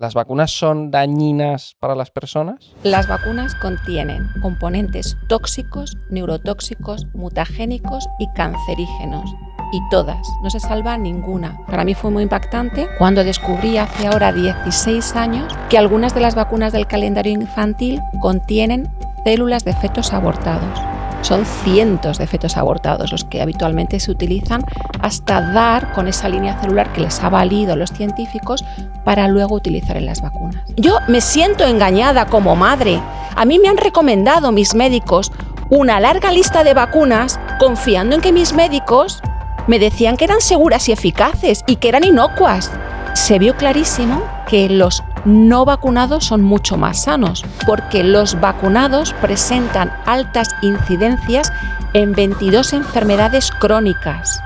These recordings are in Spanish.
¿Las vacunas son dañinas para las personas? Las vacunas contienen componentes tóxicos, neurotóxicos, mutagénicos y cancerígenos. Y todas, no se salva ninguna. Para mí fue muy impactante cuando descubrí hace ahora 16 años que algunas de las vacunas del calendario infantil contienen células de fetos abortados. Son cientos de fetos abortados los que habitualmente se utilizan hasta dar con esa línea celular que les ha valido a los científicos para luego utilizar en las vacunas. Yo me siento engañada como madre. A mí me han recomendado mis médicos una larga lista de vacunas confiando en que mis médicos me decían que eran seguras y eficaces y que eran inocuas. Se vio clarísimo que los no vacunados son mucho más sanos, porque los vacunados presentan altas incidencias en 22 enfermedades crónicas.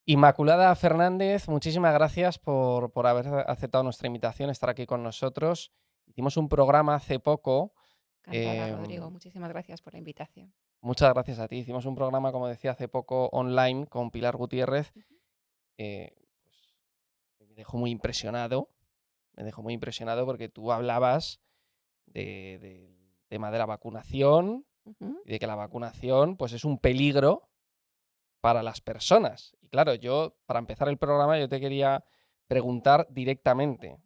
Inmaculada Fernández, muchísimas gracias por haber aceptado nuestra invitación, estar aquí con nosotros. Hicimos un programa hace poco. Encantada, Rodrigo. Muchísimas gracias por la invitación. Muchas gracias a ti. Hicimos un programa, como decía, hace poco online con Pilar Gutiérrez. Pues, me dejó muy impresionado. Me dejó muy impresionado porque tú hablabas del tema de la vacunación y de que la vacunación pues, es un peligro para las personas. Y claro, yo, para empezar el programa, yo te quería preguntar directamente,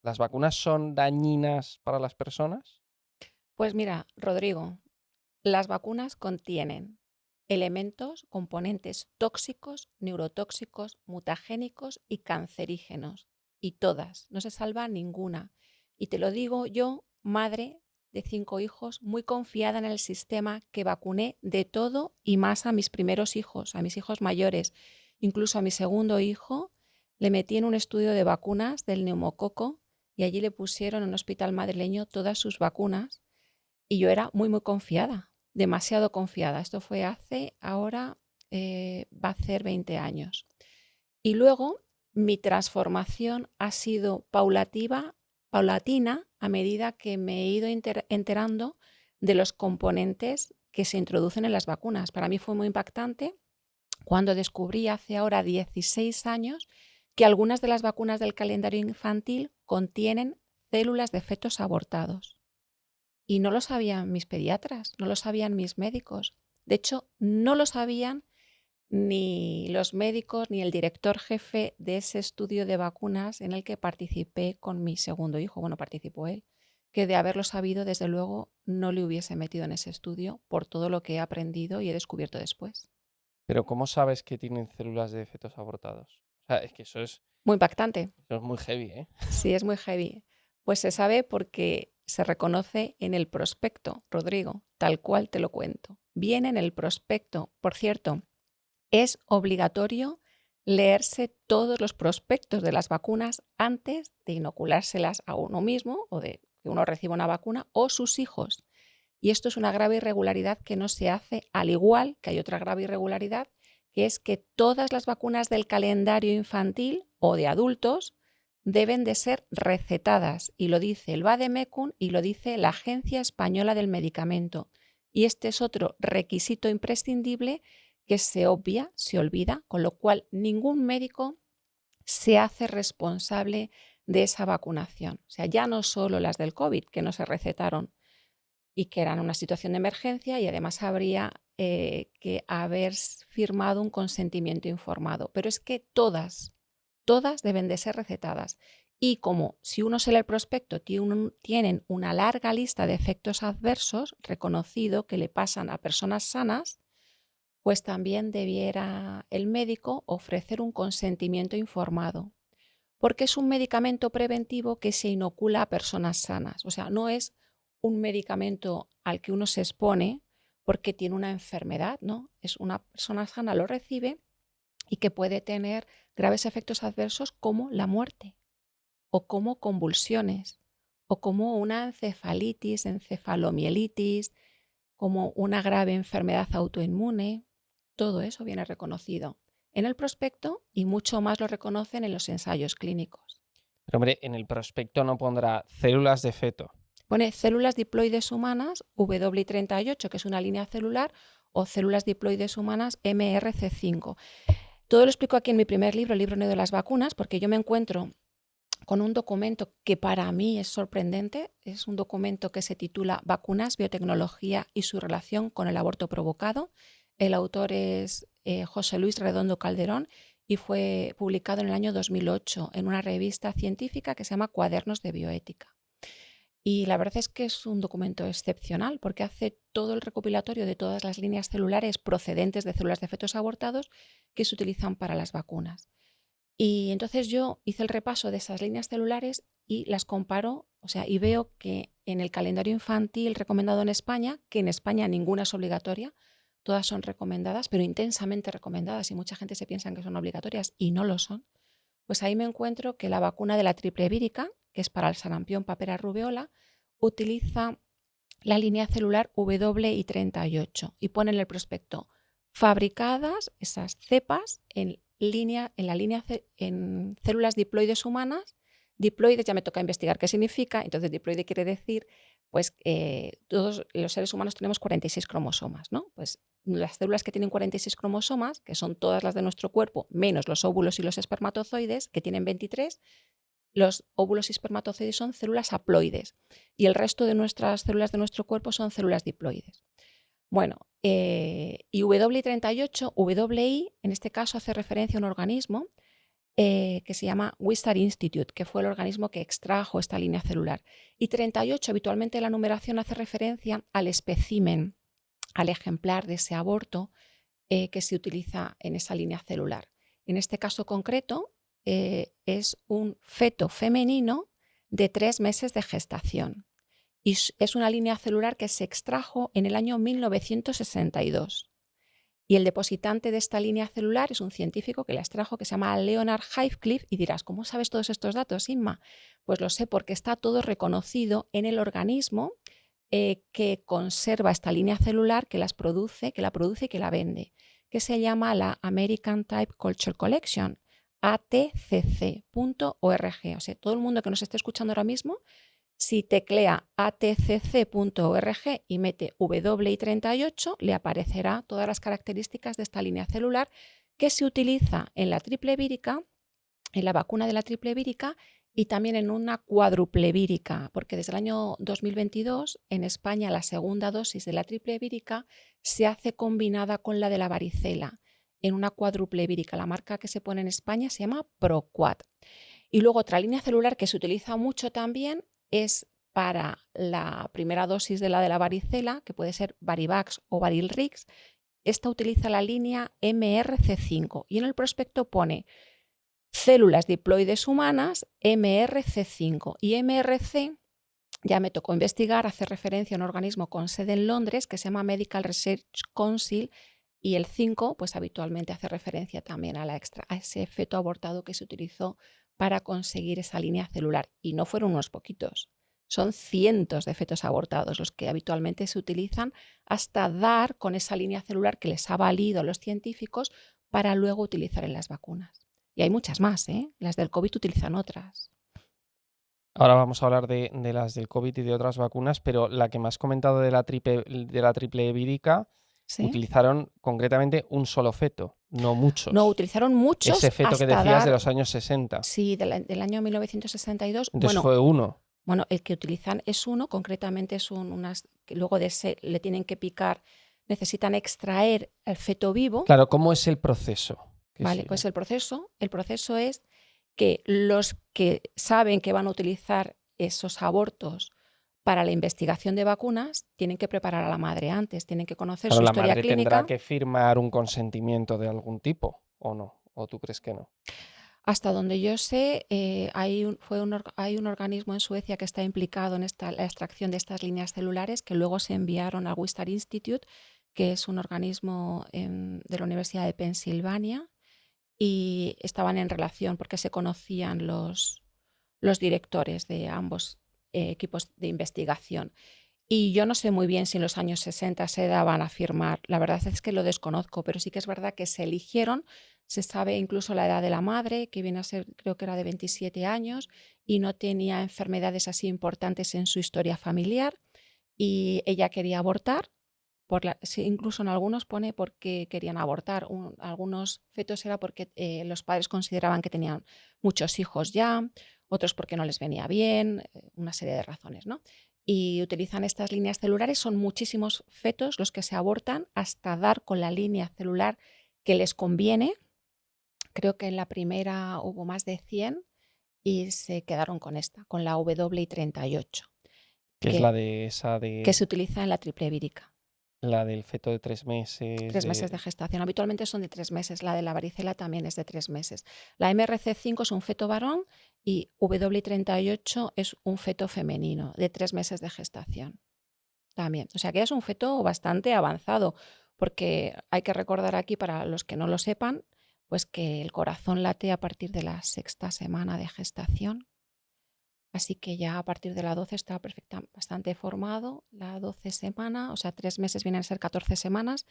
¿las vacunas son dañinas para las personas? Pues mira, Rodrigo, las vacunas contienen elementos, componentes tóxicos, neurotóxicos, mutagénicos y cancerígenos. Y todas, no se salva ninguna. Y te lo digo yo, madre de 5 hijos, muy confiada en el sistema, que vacuné de todo y más a mis primeros hijos, a mis hijos mayores. Incluso a mi segundo hijo le metí en un estudio de vacunas del neumococo y allí le pusieron en un hospital madrileño todas sus vacunas y yo era muy confiada, demasiado confiada. Esto fue hace, ahora va a ser 20 años. Y luego mi transformación ha sido paulatina a medida que me he ido enterando de los componentes que se introducen en las vacunas. Para mí fue muy impactante cuando descubrí hace ahora 16 años que algunas de las vacunas del calendario infantil contienen células de fetos abortados. Y no lo sabían mis pediatras, no lo sabían mis médicos. De hecho, no lo sabían ni los médicos ni el director jefe de ese estudio de vacunas en el que participé con mi segundo hijo. Bueno, participó él, que de haberlo sabido, desde luego, no le hubiese metido en ese estudio por todo lo que he aprendido y he descubierto después. Pero ¿cómo sabes que tienen células de fetos abortados? O sea, es que Muy impactante. eso es muy heavy, ¿eh? Sí, es muy heavy. Pues se sabe porque se reconoce en el prospecto, Rodrigo, tal cual te lo cuento. Viene en el prospecto. Por cierto, es obligatorio leerse todos los prospectos de las vacunas antes de inoculárselas a uno mismo o de que uno reciba una vacuna o sus hijos. Y esto es una grave irregularidad que no se hace, al igual que hay otra grave irregularidad, que es que todas las vacunas del calendario infantil o de adultos deben de ser recetadas, y lo dice el Vademecum y lo dice la Agencia Española del Medicamento. Y este es otro requisito imprescindible que se obvia, se olvida, con lo cual ningún médico se hace responsable de esa vacunación. O sea, ya no solo las del COVID, que no se recetaron y que eran una situación de emergencia, y además habría que haber firmado un consentimiento informado, pero es que todas deben de ser recetadas. Y como si uno se lee el prospecto, tienen una larga lista de efectos adversos reconocido que le pasan a personas sanas, pues también debiera el médico ofrecer un consentimiento informado, porque es un medicamento preventivo que se inocula a personas sanas. O sea, no es un medicamento al que uno se expone porque tiene una enfermedad, ¿no? Es una persona sana, lo recibe y que puede tener graves efectos adversos como la muerte o como convulsiones o como una encefalitis, encefalomielitis, como una grave enfermedad autoinmune. Todo eso viene reconocido en el prospecto y mucho más lo reconocen en los ensayos clínicos. Pero hombre, en el prospecto no pondrá células de feto. Pone células diploides humanas WI38, que es una línea celular, o células diploides humanas MRC5. Todo lo explico aquí en mi primer libro, el libro negro de las vacunas, porque yo me encuentro con un documento que para mí es sorprendente. Es un documento que se titula Vacunas, biotecnología y su relación con el aborto provocado. El autor es José Luis Redondo Calderón y fue publicado en el año 2008 en una revista científica que se llama Cuadernos de Bioética. Y la verdad es que es un documento excepcional porque hace todo el recopilatorio de todas las líneas celulares procedentes de células de fetos abortados que se utilizan para las vacunas. Y entonces yo hice el repaso de esas líneas celulares y las comparo, o sea, y veo que en el calendario infantil recomendado en España, que en España ninguna es obligatoria, todas son recomendadas, pero intensamente recomendadas, y mucha gente se piensa que son obligatorias y no lo son, pues ahí me encuentro que la vacuna de la triple vírica, que es para el sarampión, papera, rubeola, utiliza la línea celular WI38 y pone en el prospecto fabricadas esas cepas en células diploides humanas. Diploides ya me toca investigar qué significa. Entonces, diploide quiere decir pues todos los seres humanos tenemos 46 cromosomas, ¿no? Pues las células que tienen 46 cromosomas, que son todas las de nuestro cuerpo, menos los óvulos y los espermatozoides, que tienen 23, los óvulos y espermatozoides son células haploides y el resto de nuestras células de nuestro cuerpo son células diploides. Bueno, y WI38, WI en este caso hace referencia a un organismo que se llama Wistar Institute, que fue el organismo que extrajo esta línea celular. Y 38, habitualmente la numeración hace referencia al espécimen, al ejemplar de ese aborto que se utiliza en esa línea celular. En este caso concreto, es un feto femenino de 3 meses de gestación. Y es una línea celular que se extrajo en el año 1962. Y el depositante de esta línea celular es un científico que la extrajo, que se llama Leonard Heathcliff. Y dirás, ¿cómo sabes todos estos datos, Inma? Pues lo sé porque está todo reconocido en el organismo que conserva esta línea celular, que la produce y que la vende, que se llama la American Type Culture Collection, atcc.org. O sea, todo el mundo que nos esté escuchando ahora mismo, si teclea atcc.org y mete WI38, le aparecerá todas las características de esta línea celular que se utiliza en la triple vírica, en la vacuna de la triple vírica y también en una cuádruple vírica, porque desde el año 2022 en España la segunda dosis de la triple vírica se hace combinada con la de la varicela en una cuádruple vírica. La marca que se pone en España se llama ProQuad. Y luego otra línea celular que se utiliza mucho también es para la primera dosis de la varicela, que puede ser Varivax o Varilrix. Esta utiliza la línea MRC5 y en el prospecto pone células diploides humanas MRC5 y MRC, ya me tocó investigar, hace referencia a un organismo con sede en Londres que se llama Medical Research Council, y el 5 pues habitualmente hace referencia también a ese feto abortado que se utilizó para conseguir esa línea celular. Y no fueron unos poquitos, son cientos de fetos abortados los que habitualmente se utilizan hasta dar con esa línea celular que les ha valido a los científicos para luego utilizar en las vacunas. Y hay muchas más, ¿eh? Las del COVID utilizan otras. Ahora vamos a hablar de las del COVID y de otras vacunas, pero la que me has comentado de la triple vírica, ¿Sí? utilizaron concretamente un solo feto, no muchos. No, utilizaron muchos. Ese feto que hasta decías de los años 60. Sí, del año 1962. Entonces fue uno. Bueno, el que utilizan es uno, concretamente son unas que luego de ese le tienen que picar, necesitan extraer el feto vivo. Claro, ¿cómo es el proceso? Vale, pues el proceso es que los que saben que van a utilizar esos abortos para la investigación de vacunas tienen que preparar a la madre antes, tienen que conocer su historia la madre clínica. tendrá que firmar un consentimiento de algún tipo, ¿o no? ¿O tú crees que no? Hasta donde yo sé, hay un organismo en Suecia que está implicado en la extracción de estas líneas celulares que luego se enviaron al Wistar Institute, que es un organismo de la Universidad de Pensilvania, y estaban en relación porque se conocían los directores de ambos equipos de investigación. Y yo no sé muy bien si en los años 60 se daban a firmar, la verdad es que lo desconozco, pero sí que es verdad que se eligieron, se sabe incluso la edad de la madre, que viene a ser, creo que era de 27 años, y no tenía enfermedades así importantes en su historia familiar, y ella quería abortar sí, incluso en algunos pone porque querían abortar. Algunos fetos era porque los padres consideraban que tenían muchos hijos ya, otros porque no les venía bien, una serie de razones, ¿no? Y utilizan estas líneas celulares. Son muchísimos fetos los que se abortan hasta dar con la línea celular que les conviene. Creo que en la primera hubo más de 100 y se quedaron con esta, con la WI38, Que es que, la de esa que se de utiliza en la triple vírica. la del feto de 3 meses 3 meses de gestación. Habitualmente son de 3 meses. La de la varicela también es de 3 meses. La MRC5 es un feto varón y W38 es un feto femenino de 3 meses de gestación también. O sea que es un feto bastante avanzado, porque hay que recordar aquí, para los que no lo sepan, pues que el corazón late a partir de la 6ª semana de gestación. Así que ya a partir de la 12 está bastante formado. La 12 semana, o sea, 3 meses vienen a ser 14 semanas.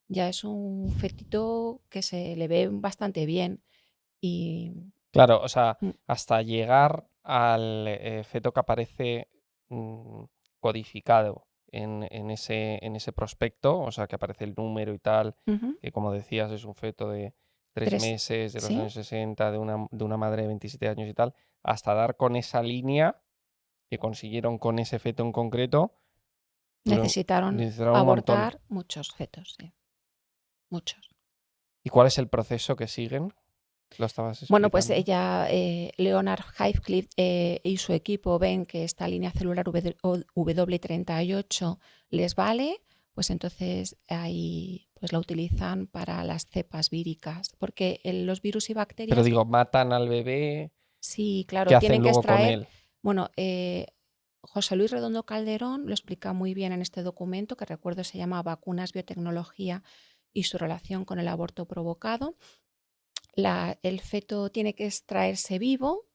Ya es un fetito que se le ve bastante bien. Y Claro, o sea, mm, hasta llegar al feto que aparece codificado en ese prospecto, o sea, que aparece el número y tal, ujú, que como decías es un feto de 3 tres, meses, de los ¿sí? años 60, de una madre de 27 años y tal, hasta dar con esa línea que consiguieron con ese feto en concreto, Necesitaron necesitaron un montón. abortar muchos fetos, sí, muchos. ¿Y cuál es el proceso que siguen? Lo estabas Bueno, pues explicando. ella, Leonard Heathcliff y su equipo ven que esta línea celular W38 les vale, pues entonces ahí pues la utilizan para las cepas víricas, porque los virus y Pero bacterias, digo, matan al bebé, sí, ¿qué claro, hacen tienen que luego con extraer. él? Bueno, José Luis Redondo Calderón lo explica muy bien en este documento, que recuerdo se llama Vacunas, Biotecnología y su relación con el aborto provocado. El feto tiene que extraerse vivo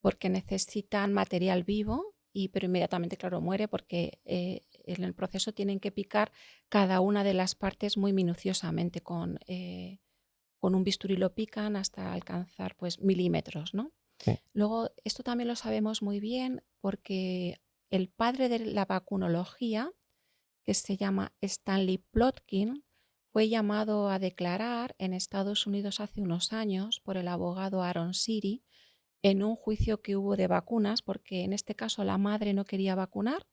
porque necesitan material vivo, pero inmediatamente, claro, muere porque en el proceso tienen que picar cada una de las partes muy minuciosamente. Con un bisturí lo pican hasta alcanzar pues milímetros, ¿no? Sí. Luego, esto también lo sabemos muy bien porque el padre de la vacunología, que se llama Stanley Plotkin, fue llamado a declarar en Estados Unidos hace unos años por el abogado Aaron Siri en un juicio que hubo de vacunas, porque en este caso la madre no quería vacunar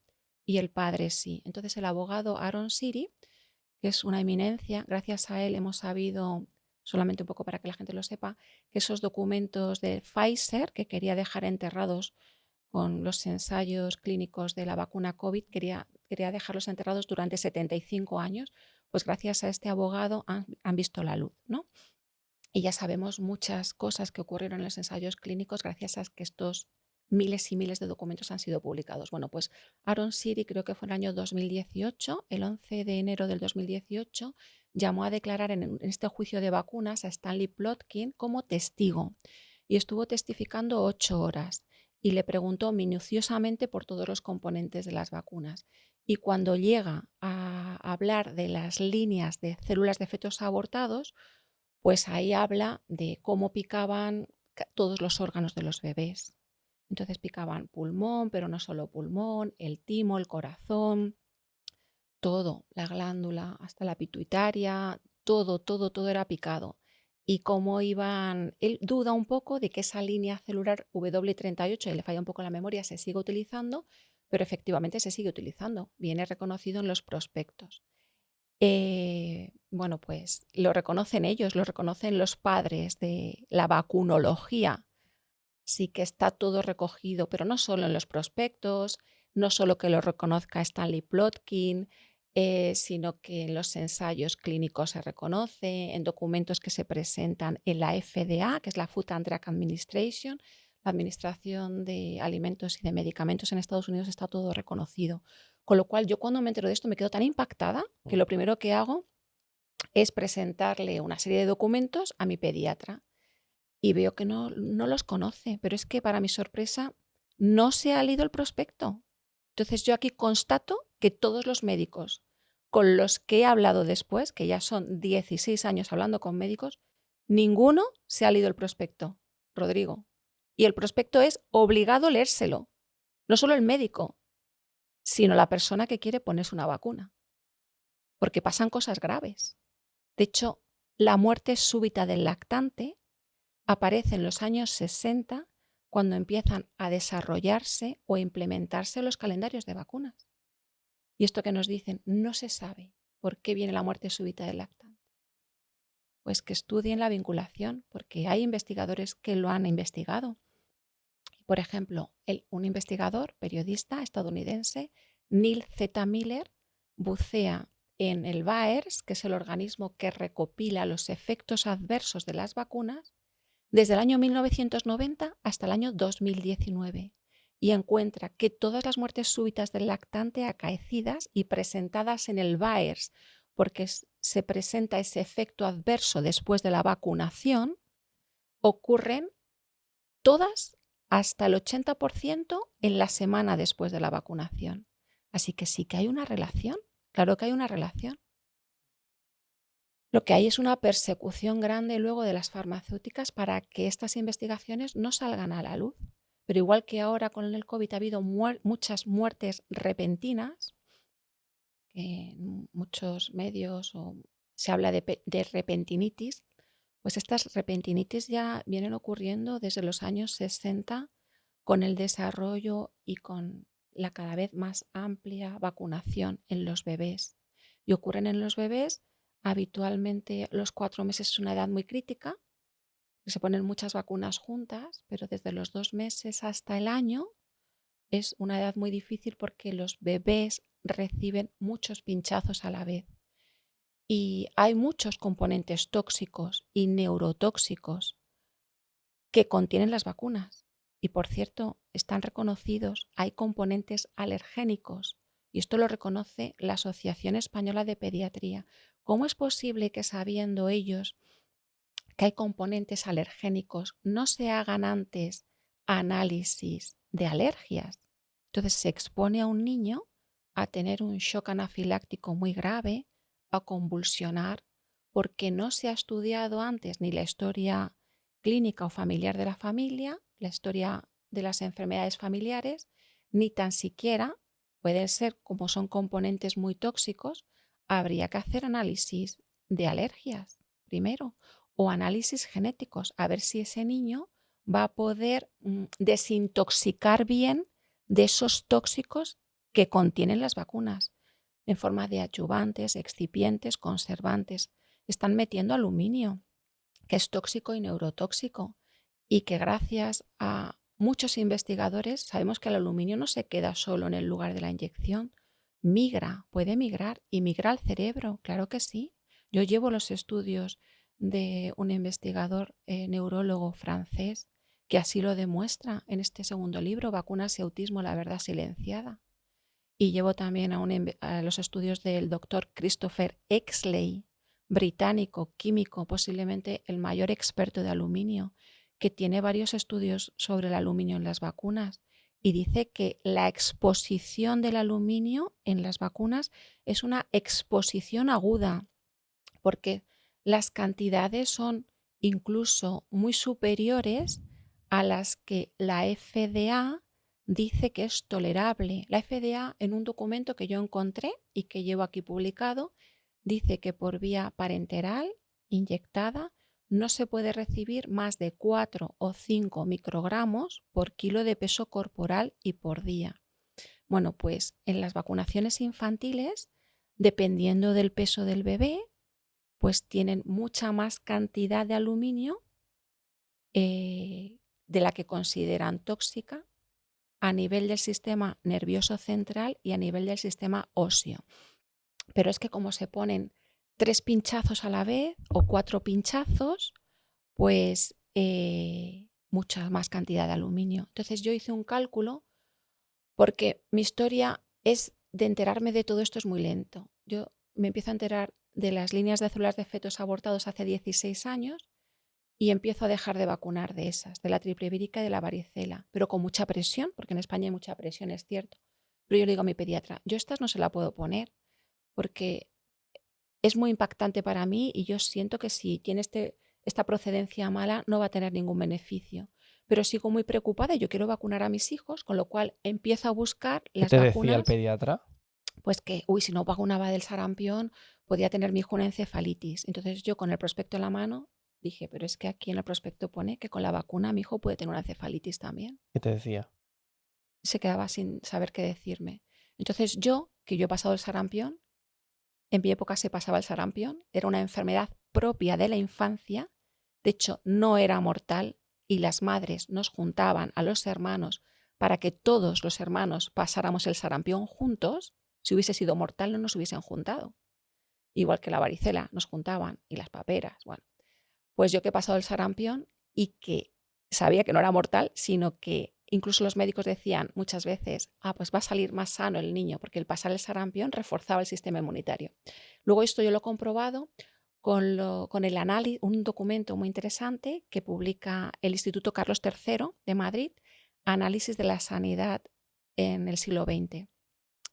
y el padre sí. Entonces el abogado Aaron Siri, que es una eminencia, gracias a él hemos sabido, solamente un poco para que la gente lo sepa, que esos documentos de Pfizer, que quería dejar enterrados con los ensayos clínicos de la vacuna COVID, quería dejarlos enterrados durante 75 años, pues gracias a este abogado han visto la luz, ¿no? Y ya sabemos muchas cosas que ocurrieron en los ensayos clínicos gracias a que estos miles y miles de documentos han sido publicados. Bueno, pues Aaron Siri, creo que fue en el año 2018, el 11 de enero del 2018, llamó a declarar en este juicio de vacunas a Stanley Plotkin como testigo y estuvo testificando 8 horas y le preguntó minuciosamente por todos los componentes de las vacunas. Y cuando llega a hablar de las líneas de células de fetos abortados, pues ahí habla de cómo picaban todos los órganos de los bebés. Entonces picaban pulmón, pero no solo pulmón, el timo, el corazón, todo, la glándula, hasta la pituitaria, todo era picado. Y cómo iban, él duda un poco de que esa línea celular W38, y le falla un poco la memoria, se sigue utilizando, pero efectivamente se sigue utilizando, viene reconocido en los prospectos. Bueno, pues lo reconocen ellos, lo reconocen los padres de la vacunología. Sí que está todo recogido, pero no solo en los prospectos, no solo que lo reconozca Stanley Plotkin, sino que en los ensayos clínicos se reconoce, en documentos que se presentan en la FDA, que es la Food and Drug Administration, la Administración de Alimentos y de Medicamentos en Estados Unidos, está todo reconocido. Con lo cual, yo cuando me entero de esto me quedo tan impactada que lo primero que hago es presentarle una serie de documentos a mi pediatra y veo que no los conoce, pero es que para mi sorpresa no se ha leído el prospecto. Entonces yo aquí constato que todos los médicos con los que he hablado después, que ya son 16 años hablando con médicos, ninguno se ha leído el prospecto, Rodrigo. Y el prospecto es obligado a leérselo, no solo el médico, sino la persona que quiere ponerse una vacuna. porque pasan cosas graves. De hecho, la muerte súbita del lactante aparece en los años 60 cuando empiezan a desarrollarse o implementarse los calendarios de vacunas. Y esto que nos dicen, no se sabe por qué viene la muerte súbita del lactante. Pues que estudien la vinculación, porque hay investigadores que lo han investigado. Por ejemplo, un investigador, periodista estadounidense, Neil Z. Miller, bucea en el VAERS, que es el organismo que recopila los efectos adversos de las vacunas, desde el año 1990 hasta el año 2019, y encuentra que todas las muertes súbitas del lactante acaecidas y presentadas en el VAERS, porque se presenta ese efecto adverso después de la vacunación, ocurren todas hasta el 80% en la semana después de la vacunación. Así que sí que hay una relación, claro que hay una relación. Lo que hay es una persecución grande luego de las farmacéuticas para que estas investigaciones no salgan a la luz. Pero igual que ahora con el COVID ha habido muchas muertes repentinas, que en muchos medios se habla de repentinitis, pues estas repentinitis ya vienen ocurriendo desde los años 60 con el desarrollo y con la cada vez más amplia vacunación en los bebés. Y ocurren en los bebés habitualmente los 4 meses, es una edad muy crítica, se ponen muchas vacunas juntas, pero desde los 2 meses hasta el año es una edad muy difícil porque los bebés reciben muchos pinchazos a la vez. Y hay muchos componentes tóxicos y neurotóxicos que contienen las vacunas. Y por cierto, están reconocidos, hay componentes alergénicos. Y esto lo reconoce la Asociación Española de Pediatría. ¿Cómo es posible que sabiendo ellos que hay componentes alergénicos no se hagan antes análisis de alergias? Entonces se expone a un niño a tener un shock anafiláctico muy grave, a convulsionar, porque no se ha estudiado antes ni la historia clínica o familiar de la familia, la historia de las enfermedades familiares, ni tan siquiera, pueden ser como son componentes muy tóxicos, habría que hacer análisis de alergias primero o análisis genéticos, a ver si ese niño va a poder desintoxicar bien de esos tóxicos que contienen las vacunas en forma de adyuvantes, excipientes, conservantes. Están metiendo aluminio, que es tóxico y neurotóxico, y que gracias a muchos investigadores sabemos que el aluminio no se queda solo en el lugar de la inyección, migra, puede migrar y migra al cerebro, claro que sí. Yo llevo los estudios de un investigador neurólogo francés que así lo demuestra en este segundo libro, Vacunas y autismo, la verdad silenciada. Y llevo también a los estudios del doctor Christopher Exley, británico, químico, posiblemente el mayor experto de aluminio, que tiene varios estudios sobre el aluminio en las vacunas y dice que la exposición del aluminio en las vacunas es una exposición aguda, porque las cantidades son incluso muy superiores a las que la FDA dice que es tolerable. La FDA, en un documento que yo encontré y que llevo aquí publicado, dice que por vía parenteral inyectada no se puede recibir más de 4 o 5 microgramos por kilo de peso corporal y por día. Bueno, pues en las vacunaciones infantiles, dependiendo del peso del bebé, pues tienen mucha más cantidad de aluminio de la que consideran tóxica a nivel del sistema nervioso central y a nivel del sistema óseo. Pero es que como se ponen 3 pinchazos a la vez o 4 pinchazos, pues mucha más cantidad de aluminio. Entonces yo hice un cálculo porque mi historia es de enterarme de todo esto es muy lento. Yo me empiezo a enterar de las líneas de células de fetos abortados hace 16 años y empiezo a dejar de vacunar de esas, de la triple vírica y de la varicela, pero con mucha presión, porque en España hay mucha presión, es cierto. Pero yo le digo a mi pediatra, yo estas no se la puedo poner porque es muy impactante para mí y yo siento que si tiene esta procedencia mala no va a tener ningún beneficio. Pero sigo muy preocupada y yo quiero vacunar a mis hijos, con lo cual empiezo a buscar ¿Qué las te decía el vacunas. pediatra? pues que, si no vacunaba del sarampión, podía tener mi hijo una encefalitis. Entonces yo con el prospecto en la mano dije, pero es que aquí en el prospecto pone que con la vacuna mi hijo puede tener una encefalitis también. ¿Qué te decía? Se quedaba sin saber qué decirme. Entonces que yo he pasado el sarampión, en mi época se pasaba el sarampión, era una enfermedad propia de la infancia, de hecho no era mortal y las madres nos juntaban a los hermanos para que todos los hermanos pasáramos el sarampión juntos. Si hubiese sido mortal no nos hubiesen juntado. Igual que la varicela, nos juntaban y las paperas. Bueno, pues yo que he pasado el sarampión y que sabía que no era mortal, sino que incluso los médicos decían muchas veces, pues va a salir más sano el niño, porque el pasar el sarampión reforzaba el sistema inmunitario. Luego esto yo lo he comprobado con el análisis, un documento muy interesante que publica el Instituto Carlos III de Madrid, Análisis de la Sanidad en el siglo XX.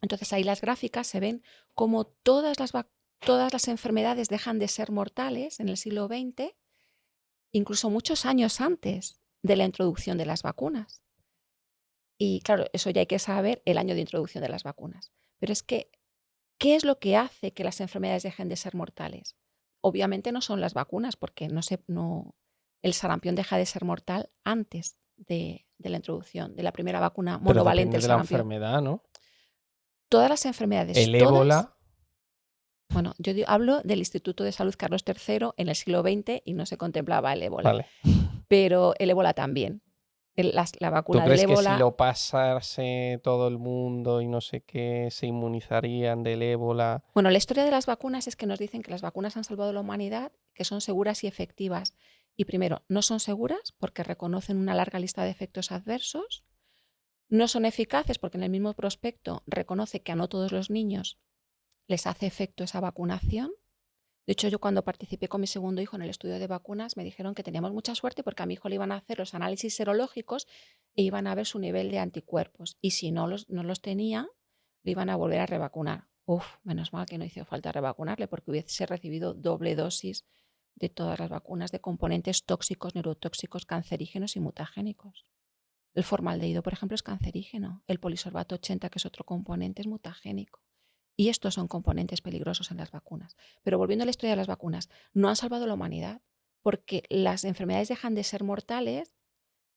Entonces ahí las gráficas se ven como todas las enfermedades dejan de ser mortales en el siglo XX, incluso muchos años antes de la introducción de las vacunas. Y claro, eso ya hay que saber el año de introducción de las vacunas. Pero es que, ¿qué es lo que hace que las enfermedades dejen de ser mortales? Obviamente no son las vacunas, porque el sarampión deja de ser mortal antes de la introducción de la primera vacuna Pero monovalente depende del de la sarampión. enfermedad, ¿no? Todas las enfermedades, El ébola, bueno, yo hablo del Instituto de Salud Carlos III en el siglo XX y no se contemplaba el ébola, vale. pero el ébola también. La ¿Tú vacuna del crees que si ébola, lo pasase todo el mundo y no sé qué, se inmunizarían del ébola? bueno, la historia de las vacunas es que nos dicen que las vacunas han salvado a la humanidad, que son seguras y efectivas. Y primero, no son seguras porque reconocen una larga lista de efectos adversos. No son eficaces porque en el mismo prospecto reconoce que a no todos los niños les hace efecto esa vacunación. De hecho, yo cuando participé con mi segundo hijo en el estudio de vacunas me dijeron que teníamos mucha suerte porque a mi hijo le iban a hacer los análisis serológicos e iban a ver su nivel de anticuerpos. Y si no los tenía, le iban a volver a revacunar. Menos mal que no hizo falta revacunarle porque hubiese recibido doble dosis de todas las vacunas de componentes tóxicos, neurotóxicos, cancerígenos y mutagénicos. El formaldehído, por ejemplo, es cancerígeno. El polisorbato 80, que es otro componente, es mutagénico. Y estos son componentes peligrosos en las vacunas. Pero volviendo a la historia de las vacunas, no han salvado a la humanidad porque las enfermedades dejan de ser mortales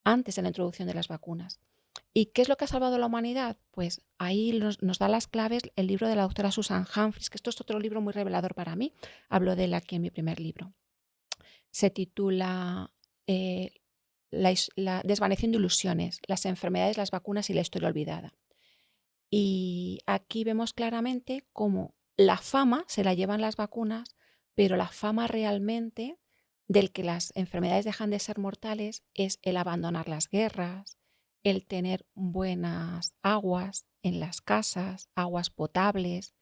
antes de la introducción de las vacunas. ¿Y qué es lo que ha salvado a la humanidad? Pues ahí nos da las claves el libro de la doctora Susan Humphries, que esto es otro libro muy revelador para mí. Hablo de él aquí en mi primer libro. Se titula la Desvaneciendo ilusiones, las enfermedades, las vacunas y la historia olvidada. Y aquí vemos claramente cómo la fama se la llevan las vacunas, pero la fama realmente del que las enfermedades dejan de ser mortales es el abandonar las guerras, el tener buenas aguas en las casas, aguas potables,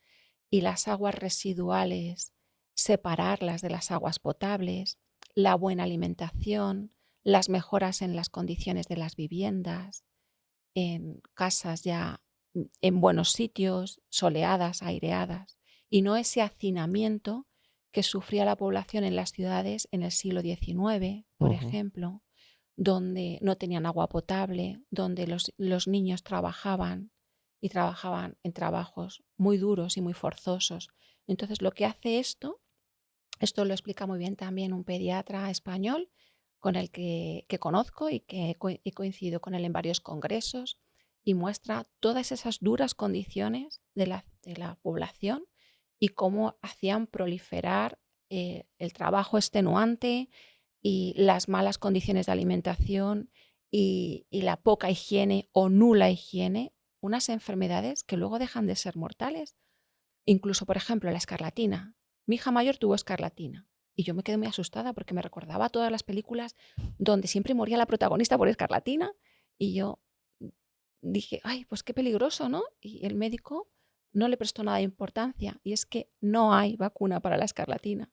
y las aguas residuales, separarlas de las aguas potables, la buena alimentación, las mejoras en las condiciones de las viviendas, en casas ya en buenos sitios, soleadas, aireadas, y no ese hacinamiento que sufría la población en las ciudades en el siglo XIX, por ejemplo, donde no tenían agua potable, donde los niños trabajaban y trabajaban en trabajos muy duros y muy forzosos. Entonces, lo que hace esto lo explica muy bien también un pediatra español con el que conozco y que he coincidido con él en varios congresos, y muestra todas esas duras condiciones de la población y cómo hacían proliferar el trabajo extenuante y las malas condiciones de alimentación y la poca higiene o nula higiene, unas enfermedades que luego dejan de ser mortales. Incluso, por ejemplo, la escarlatina. Mi hija mayor tuvo escarlatina y yo me quedé muy asustada porque me recordaba todas las películas donde siempre moría la protagonista por escarlatina y yo dije, ay, pues qué peligroso, ¿no? Y el médico no le prestó nada de importancia, y es que no hay vacuna para la escarlatina.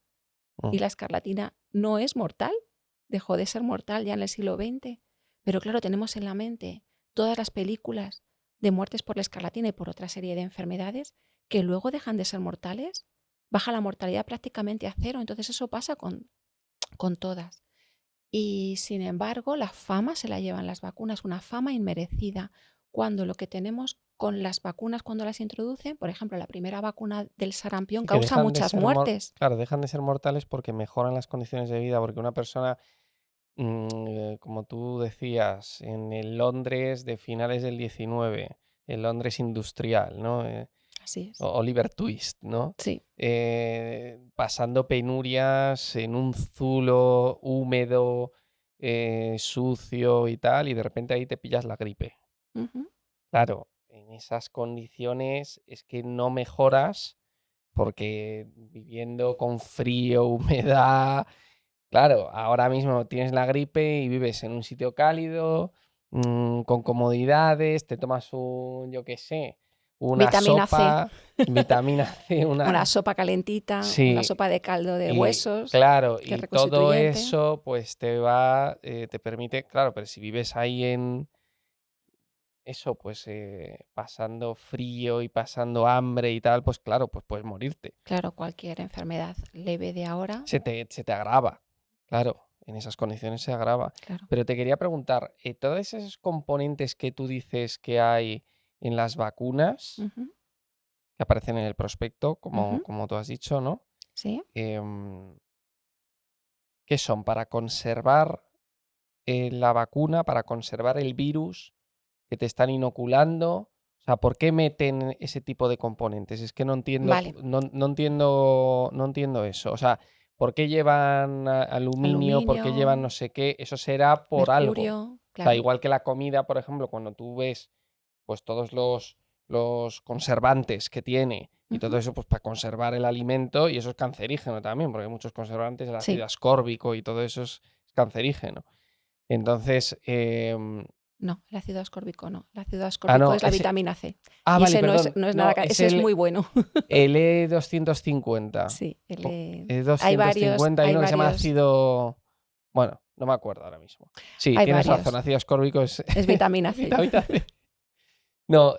Y la escarlatina no es mortal, dejó de ser mortal ya en el siglo XX. Pero claro, tenemos en la mente todas las películas de muertes por la escarlatina y por otra serie de enfermedades que luego dejan de ser mortales. Baja la mortalidad prácticamente a cero. Entonces eso pasa con todas. Y sin embargo, la fama se la llevan las vacunas, una fama inmerecida, cuando lo que tenemos con las vacunas cuando las introducen. Por ejemplo, la primera vacuna del sarampión Sí, que causa dejan de muchas ser muertes. claro, dejan de ser mortales porque mejoran las condiciones de vida, porque una persona, como tú decías, en el Londres de finales del 19, el Londres industrial, ¿no? Así es. Oliver Twist, ¿no? Sí, Pasando penurias en un zulo húmedo, sucio y tal, y de repente ahí te pillas la gripe. ujú, Claro, en esas condiciones es que no mejoras porque viviendo con frío, humedad, claro, ahora mismo tienes la gripe y vives en un sitio cálido, con comodidades, te tomas yo qué sé, una vitamina C, sopa, vitamina C, una sopa calentita, una sí, sopa de caldo de y huesos, claro, que es y todo reconstituyente. eso pues te permite, claro, pero si vives ahí en eso, pues pasando frío y pasando hambre y tal, pues claro, pues puedes morirte. Claro, cualquier enfermedad leve de ahora, Se te agrava, claro, en esas condiciones se agrava. claro. Pero te quería preguntar, todos esos componentes que tú dices que hay en las vacunas, Ujú, que aparecen en el prospecto, como, ujú, como tú has dicho, ¿no? sí, Em, ¿Qué son? Para conservar la vacuna, para conservar el virus que te están inoculando. O sea, ¿por qué meten ese tipo de componentes? Es que no entiendo, vale. no entiendo eso. O sea, ¿por qué llevan aluminio? ¿Por Aluminio, qué llevan no sé qué? Eso será por algo. mercurio, O sea, claro. igual que la comida, por ejemplo, cuando tú ves pues todos los conservantes que tiene y todo Ujú, eso, pues para conservar el alimento, y eso es cancerígeno también, porque hay muchos conservantes, el ácido sí. ascórbico y todo eso es cancerígeno. Entonces, No, el ácido ascórbico no. El ácido ascórbico no, es la vitamina C. Y vale, ese no es, perdón. no es nada, No, es ese es muy bueno. el E250. Sí, hay varios, E250, hay hay uno que se llama varios, ácido. Bueno, no me acuerdo ahora mismo. Sí, hay tienes razón, varios. ácido ascórbico es Es vitamina es C. vitamina C. No,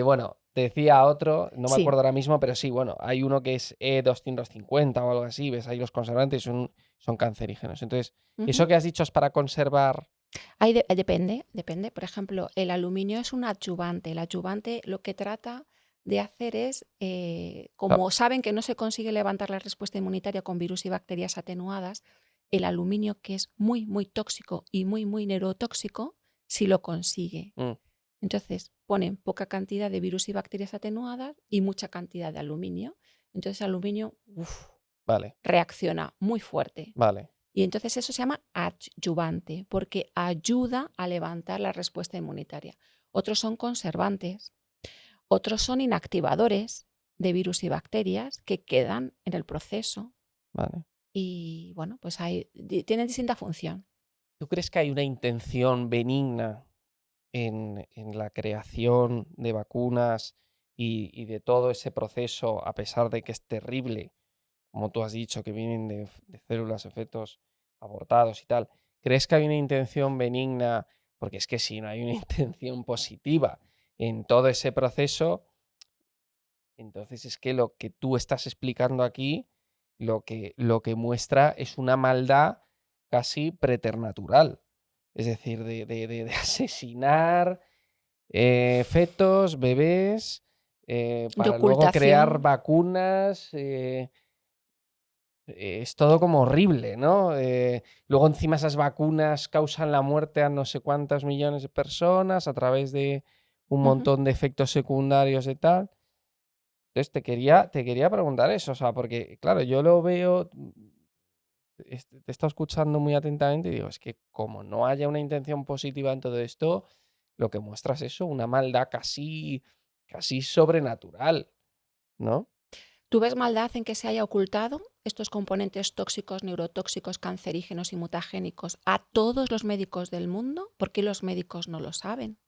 bueno, te decía otro, no me Sí. acuerdo ahora mismo, pero sí, bueno, hay uno que es E250 o algo así, ves ahí los conservantes son cancerígenos. Entonces, Ujú. eso que has dicho es para conservar. Depende. Por ejemplo, el aluminio es un adyuvante. El adyuvante lo que trata de hacer es, Ah, como saben que no se consigue levantar la respuesta inmunitaria con virus y bacterias atenuadas, el aluminio, que es muy, muy tóxico y muy, muy neurotóxico, sí lo consigue. mm, Entonces, ponen poca cantidad de virus y bacterias atenuadas y mucha cantidad de aluminio. Entonces, el aluminio vale, reacciona muy fuerte. vale, Y entonces eso se llama adyuvante, porque ayuda a levantar la respuesta inmunitaria. Otros son conservantes, otros son inactivadores de virus y bacterias que quedan en el proceso vale. y bueno, pues tienen distinta función. ¿Tú crees que hay una intención benigna en la creación de vacunas y de todo ese proceso, a pesar de que es terrible, como tú has dicho, que vienen de células, efectos abortados y tal? ¿Crees que hay una intención benigna? Porque es que si no hay una intención positiva en todo ese proceso, entonces es que lo que tú estás explicando aquí, lo que muestra es una maldad casi preternatural. Es decir, de asesinar fetos, bebés, De para luego crear ocultación. vacunas. Es todo como horrible, ¿no? Luego encima esas vacunas causan la muerte a no sé cuántos millones de personas a través de un Ujú. montón de efectos secundarios y tal. Entonces te quería preguntar eso, o sea, porque claro, yo lo veo, te he estado escuchando muy atentamente y digo, es que como no haya una intención positiva en todo esto, lo que muestra es eso, una maldad casi sobrenatural, ¿no? ¿Tú ves maldad en que se haya ocultado estos componentes tóxicos, neurotóxicos, cancerígenos y mutagénicos a todos los médicos del mundo? ¿Por qué los médicos no lo saben?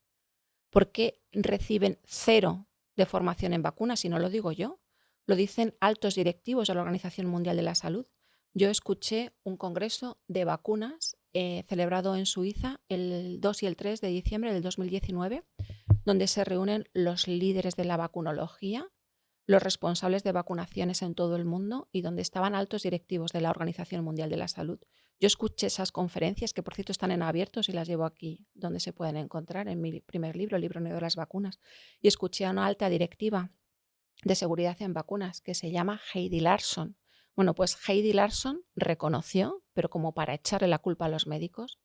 ¿Por qué reciben cero de formación en vacunas? Y no lo digo yo, lo dicen altos directivos de la Organización Mundial de la Salud. Yo escuché un congreso de vacunas celebrado en Suiza el 2 y el 3 de diciembre del 2019, donde se reúnen los líderes de la vacunología, los responsables de vacunaciones en todo el mundo y donde estaban altos directivos de la Organización Mundial de la Salud. Yo escuché esas conferencias, que por cierto están en abiertos y las llevo aquí donde se pueden encontrar, en mi primer libro, el libro negro de las vacunas. Y escuché a una alta directiva de seguridad en vacunas que se llama Heidi Larson. Bueno, pues Heidi Larson reconoció, pero como para echarle la culpa a los médicos,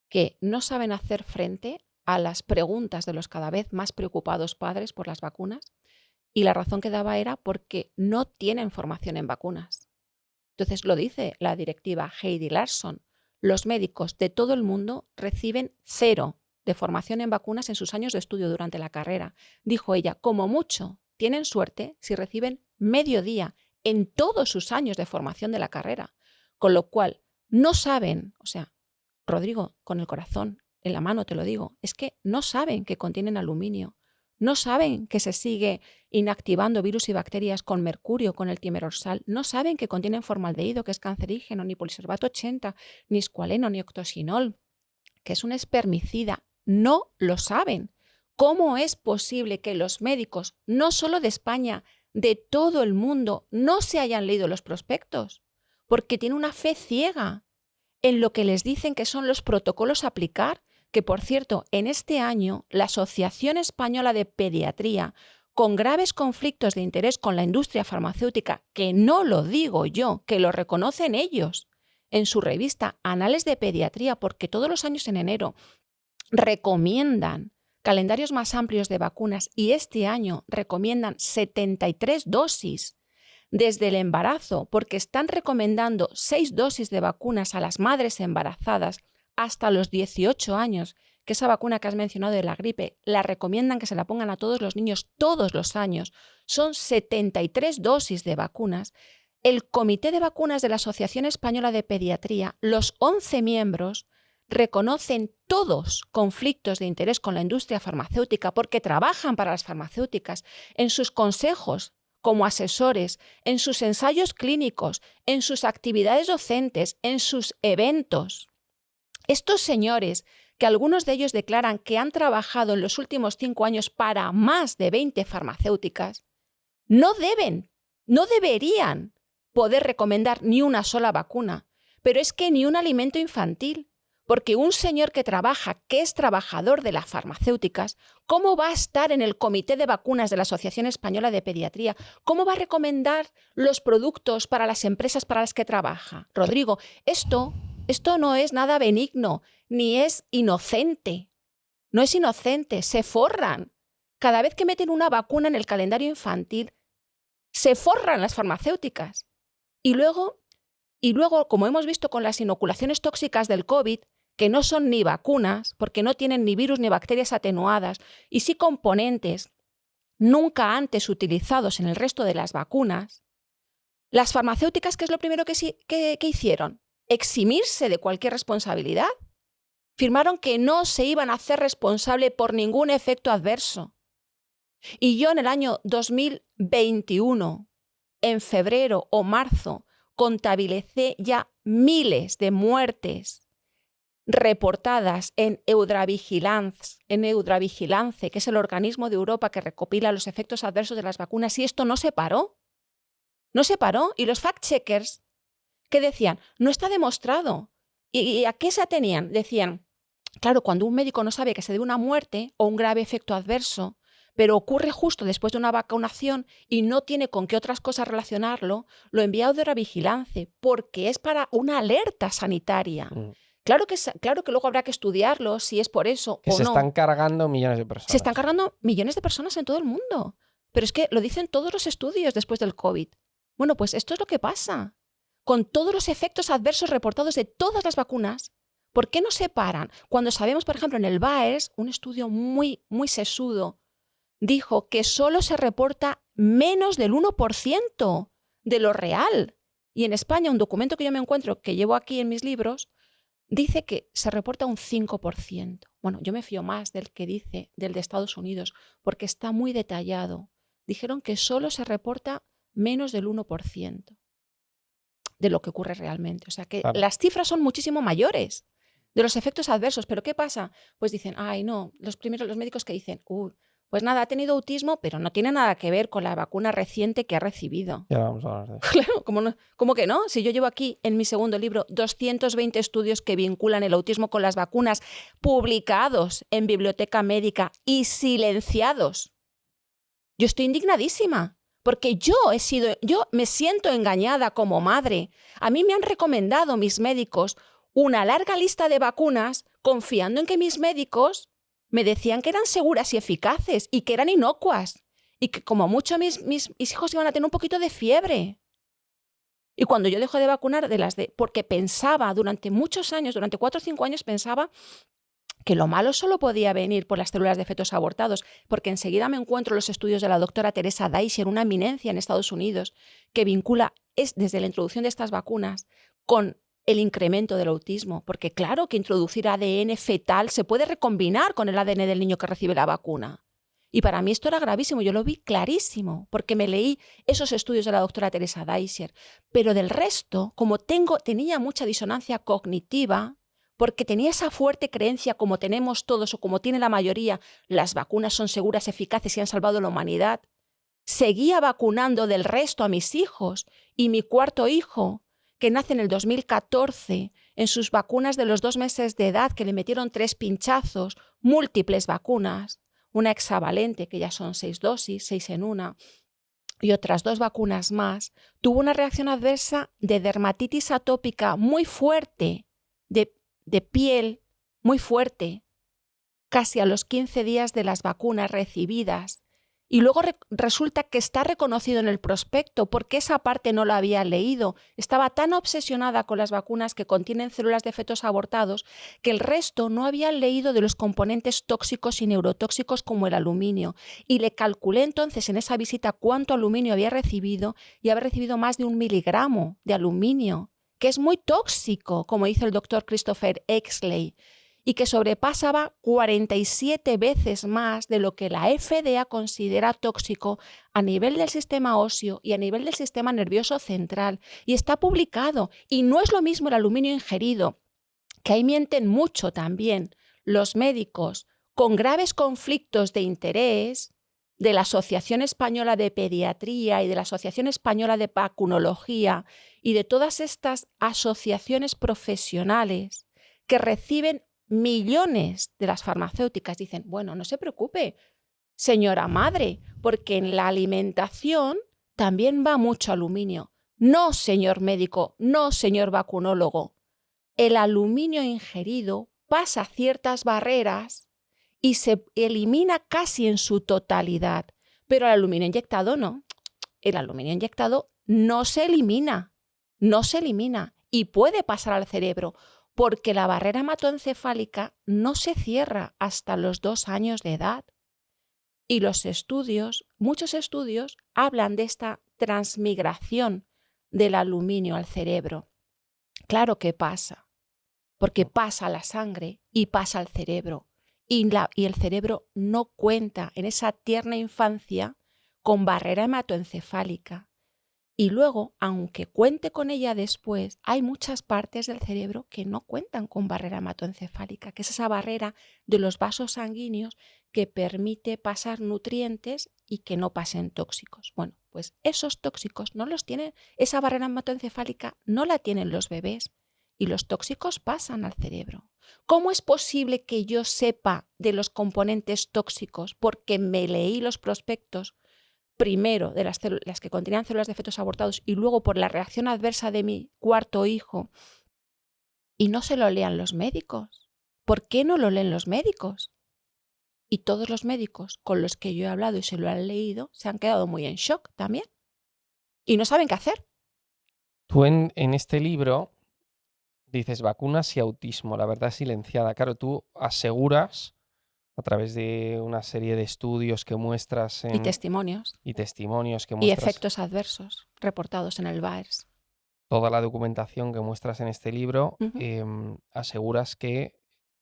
que no saben hacer frente a las preguntas de los cada vez más preocupados padres por las vacunas, y la razón que daba era porque no tienen formación en vacunas. Entonces lo dice la directiva Heidi Larson, los médicos de todo el mundo reciben 0 de formación en vacunas en sus años de estudio durante la carrera. Dijo ella, como mucho, tienen suerte si reciben medio día en todos sus años de formación de la carrera. Con lo cual, no saben, o sea, Rodrigo, con el corazón en la mano te lo digo, es que no saben que contienen aluminio, no saben que se sigue inactivando virus y bacterias con mercurio, con el timerorsal, no saben que contienen formaldehído, que es cancerígeno, ni polisorbato 80, ni escualeno, ni octosinol, que es un espermicida. No lo saben. ¿Cómo es posible que los médicos, no solo de España, de todo el mundo, no se hayan leído los prospectos? Porque tienen una fe ciega en lo que les dicen que son los protocolos a aplicar, que por cierto, en este año la Asociación Española de Pediatría, con graves conflictos de interés con la industria farmacéutica, que no lo digo yo, que lo reconocen ellos en su revista Anales de Pediatría, porque todos los años en enero recomiendan calendarios más amplios de vacunas y este año recomiendan 73 dosis desde el embarazo, porque están recomendando 6 dosis de vacunas a las madres embarazadas hasta los 18 años, que esa vacuna que has mencionado de la gripe, la recomiendan que se la pongan a todos los niños todos los años. Son 73 dosis de vacunas. El Comité de Vacunas de la Asociación Española de Pediatría, los 11 miembros, reconocen todos conflictos de interés con la industria farmacéutica porque trabajan para las farmacéuticas en sus consejos como asesores, en sus ensayos clínicos, en sus actividades docentes, en sus eventos. Estos señores, que algunos de ellos declaran que han trabajado en los últimos 5 años para más de 20 farmacéuticas, no deberían poder recomendar ni una sola vacuna, pero es que ni un alimento infantil. Porque un señor que trabaja, que es trabajador de las farmacéuticas, ¿cómo va a estar en el comité de vacunas de la Asociación Española de Pediatría? ¿Cómo va a recomendar los productos para las empresas para las que trabaja? Rodrigo, esto no es nada benigno, ni es inocente. No es inocente, se forran. Cada vez que meten una vacuna en el calendario infantil, se forran las farmacéuticas. Y luego, como hemos visto con las inoculaciones tóxicas del COVID, que no son ni vacunas, porque no tienen ni virus ni bacterias atenuadas, y sí componentes nunca antes utilizados en el resto de las vacunas, las farmacéuticas, ¿qué es lo primero que hicieron? Eximirse de cualquier responsabilidad. Firmaron que no se iban a hacer responsable por ningún efecto adverso. Y yo en el año 2021, en febrero o marzo, contabilicé ya miles de muertes reportadas en Eudravigilance, que es el organismo de Europa que recopila los efectos adversos de las vacunas, y esto no se paró. No se paró. Y los fact-checkers, ¿qué decían? No está demostrado. ¿Y a qué se atenían? Decían, claro, cuando un médico no sabe que se debe una muerte o un grave efecto adverso, pero ocurre justo después de una vacunación y no tiene con qué otras cosas relacionarlo, lo envía a Eudravigilance porque es para una alerta sanitaria. Claro que luego habrá que estudiarlo, si es por eso que o se no. están cargando millones de personas. Se están cargando millones de personas en todo el mundo. Pero es que lo dicen todos los estudios después del COVID. Bueno, pues esto es lo que pasa. Con todos los efectos adversos reportados de todas las vacunas, ¿por qué no se paran? Cuando sabemos, por ejemplo, en el VAERS, un estudio muy sesudo, dijo que solo se reporta menos del 1% de lo real. Y en España, un documento que yo me encuentro, que llevo aquí en mis libros, dice que se reporta un 5%. Bueno, yo me fío más del que dice del de Estados Unidos, porque está muy detallado. Dijeron que solo se reporta menos del 1% de lo que ocurre realmente. O sea que Claro. las cifras son muchísimo mayores de los efectos adversos. ¿Pero qué pasa? Pues dicen, ay no, los médicos que dicen, Pues nada, ha tenido autismo, pero no tiene nada que ver con la vacuna reciente que ha recibido. Ya vamos a hablar de eso. Claro, ¿cómo que no? Si yo llevo aquí en mi segundo libro 220 estudios que vinculan el autismo con las vacunas, publicados en Biblioteca Médica y silenciados. Yo estoy indignadísima, porque yo me siento engañada como madre. A mí me han recomendado mis médicos una larga lista de vacunas confiando en que mis médicos me decían que eran seguras y eficaces y que eran inocuas y que como mucho mis hijos iban a tener un poquito de fiebre. Y cuando yo dejo de vacunar porque pensaba durante muchos años, durante 4 o 5 años pensaba que lo malo solo podía venir por las células de fetos abortados, porque enseguida me encuentro los estudios de la doctora Teresa Deischer, una eminencia en Estados Unidos, que vincula desde la introducción de estas vacunas con el incremento del autismo, porque claro que introducir ADN fetal se puede recombinar con el ADN del niño que recibe la vacuna. Y para mí esto era gravísimo, yo lo vi clarísimo, porque me leí esos estudios de la doctora Teresa Deischer. Pero del resto, como tenía mucha disonancia cognitiva, porque tenía esa fuerte creencia, como tenemos todos o como tiene la mayoría, las vacunas son seguras, eficaces y han salvado a la humanidad, seguía vacunando del resto a mis hijos. Y mi cuarto hijo, que nace en el 2014, en sus vacunas de los 2 meses de edad, que le metieron 3 pinchazos, múltiples vacunas, una hexavalente, que ya son 6 dosis, 6 en una, y otras 2 vacunas más, tuvo una reacción adversa de dermatitis atópica muy fuerte, de piel muy fuerte, casi a los 15 días de las vacunas recibidas. Y luego resulta que está reconocido en el prospecto, porque esa parte no la había leído. Estaba tan obsesionada con las vacunas que contienen células de fetos abortados que el resto no había leído de los componentes tóxicos y neurotóxicos como el aluminio. Y le calculé entonces en esa visita cuánto aluminio había recibido y había recibido más de 1 miligramo de aluminio, que es muy tóxico, como dice el doctor Christopher Exley, y que sobrepasaba 47 veces más de lo que la FDA considera tóxico a nivel del sistema óseo y a nivel del sistema nervioso central. Y está publicado. Y no es lo mismo el aluminio ingerido, que ahí mienten mucho también los médicos con graves conflictos de interés de la Asociación Española de Pediatría y de la Asociación Española de Vacunología y de todas estas asociaciones profesionales que reciben millones de las farmacéuticas. Dicen, bueno, no se preocupe, señora madre, porque en la alimentación también va mucho aluminio. No, señor médico, no, señor vacunólogo. El aluminio ingerido pasa ciertas barreras y se elimina casi en su totalidad. Pero el aluminio inyectado no. El aluminio inyectado no se elimina y puede pasar al cerebro, porque la barrera hematoencefálica no se cierra hasta los 2 años de edad. Y muchos estudios, hablan de esta transmigración del aluminio al cerebro. Claro que pasa, porque pasa a la sangre y pasa al cerebro. Y el cerebro no cuenta en esa tierna infancia con barrera hematoencefálica. Y luego, aunque cuente con ella después, hay muchas partes del cerebro que no cuentan con barrera hematoencefálica, que es esa barrera de los vasos sanguíneos que permite pasar nutrientes y que no pasen tóxicos. Bueno, pues esos tóxicos no los tienen, esa barrera hematoencefálica no la tienen los bebés y los tóxicos pasan al cerebro. ¿Cómo es posible que yo sepa de los componentes tóxicos? Porque me leí los prospectos, primero de las que contenían células de fetos abortados y luego por la reacción adversa de mi cuarto hijo, y no se lo lean los médicos. ¿Por qué no lo leen los médicos? Y todos los médicos con los que yo he hablado y se lo han leído se han quedado muy en shock también y no saben qué hacer. Tú en este libro dices vacunas y autismo, la verdad silenciada. Claro, tú aseguras a través de una serie de estudios que muestras Y testimonios. que muestras, Y efectos adversos reportados en el VAERS. Toda la documentación que muestras en este libro, aseguras que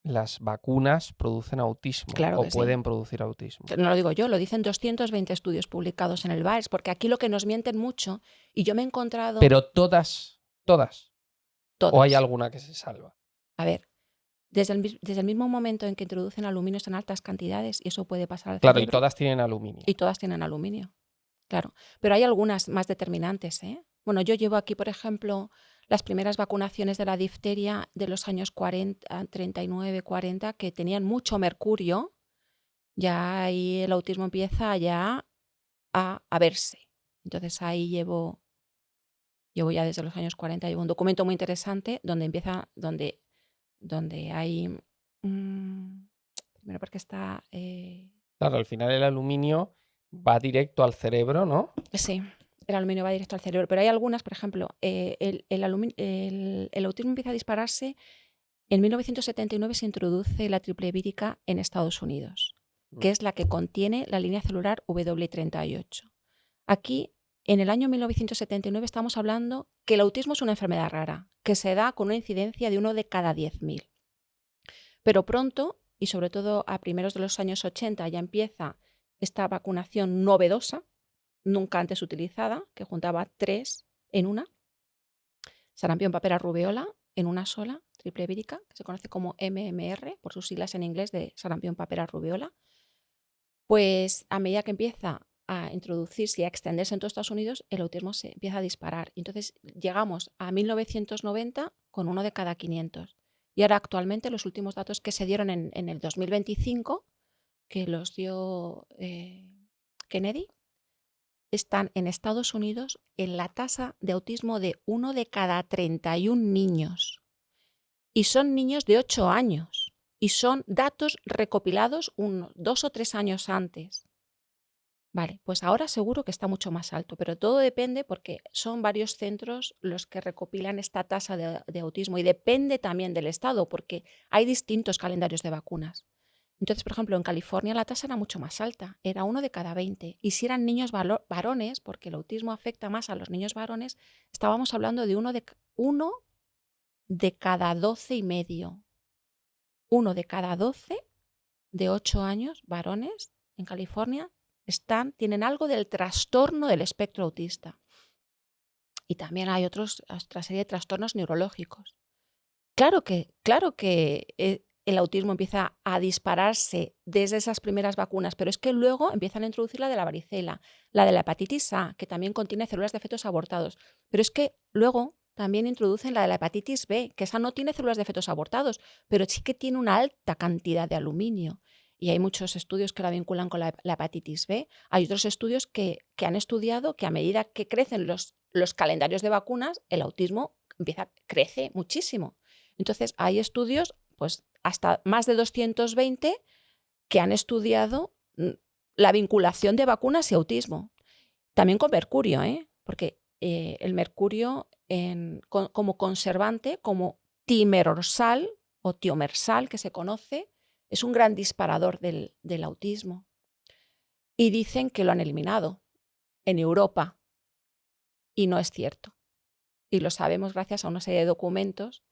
las vacunas producen autismo, claro o pueden sí. producir autismo. No lo digo yo, lo dicen 220 estudios publicados en el VAERS, porque aquí lo que nos mienten mucho, y yo me he encontrado... Pero todas. ¿O hay alguna que se salva? A ver, desde el mismo momento en que introducen aluminio en altas cantidades, y eso puede pasar al Claro, y cerebro, todas tienen aluminio. y todas tienen aluminio, claro. Pero hay algunas más determinantes, ¿eh? Bueno, yo llevo aquí, por ejemplo, las primeras vacunaciones de la difteria de los años 40, 39, 40, que tenían mucho mercurio. Ya ahí el autismo empieza ya a verse. Entonces ahí llevo ya desde los años 40, llevo un documento muy interesante donde hay, primero porque está, Claro, al final el aluminio va directo al cerebro, ¿no? sí, el aluminio va directo al cerebro, pero hay algunas, por ejemplo, el autismo empieza a dispararse. En 1979 se introduce la triple vírica en Estados Unidos, que es la que contiene la línea celular W38. Aquí, en el año 1979, estamos hablando que el autismo es una enfermedad rara, que se da con una incidencia de 1 de cada 10.000. Pero pronto, y sobre todo a primeros de los años 80, ya empieza esta vacunación novedosa, nunca antes utilizada, que juntaba 3 en una: sarampión, papera, rubéola, en una sola, triple vírica, que se conoce como MMR, por sus siglas en inglés de sarampión, papera, rubéola. Pues a medida que empieza a introducirse y a extenderse en todos Estados Unidos, el autismo se empieza a disparar. Entonces llegamos a 1990 con 1 de cada 500. Y ahora actualmente los últimos datos que se dieron en el 2025, que los dio Kennedy, están en Estados Unidos en la tasa de autismo de 1 de cada 31 niños. Y son niños de 8 años. Y son datos recopilados 2 o 3 años antes. Vale, pues ahora seguro que está mucho más alto, pero todo depende porque son varios centros los que recopilan esta tasa de autismo, y depende también del estado porque hay distintos calendarios de vacunas. Entonces, por ejemplo, en California la tasa era mucho más alta, era 1 de cada 20. Y si eran niños varones, porque el autismo afecta más a los niños varones, estábamos hablando de 1 de cada 12 y medio. 1 de cada 12 de 8 años varones en California tienen algo del trastorno del espectro autista. Y también hay otra serie de trastornos neurológicos. Claro que el autismo empieza a dispararse desde esas primeras vacunas, pero es que luego empiezan a introducir la de la varicela, la de la hepatitis A, que también contiene células de fetos abortados. Pero es que luego también introducen la de la hepatitis B, que esa no tiene células de fetos abortados, pero sí que tiene una alta cantidad de aluminio. Y hay muchos estudios que la vinculan con la hepatitis B. Hay otros estudios que han estudiado que a medida que crecen los calendarios de vacunas, el autismo crece muchísimo. Entonces, hay estudios, pues hasta más de 220, que han estudiado la vinculación de vacunas y autismo. También con mercurio, porque el mercurio como conservante, como timerorsal o tiomersal, que se conoce, es un gran disparador del autismo. Y dicen que lo han eliminado en Europa. Y no es cierto. Y lo sabemos gracias a una serie de documentos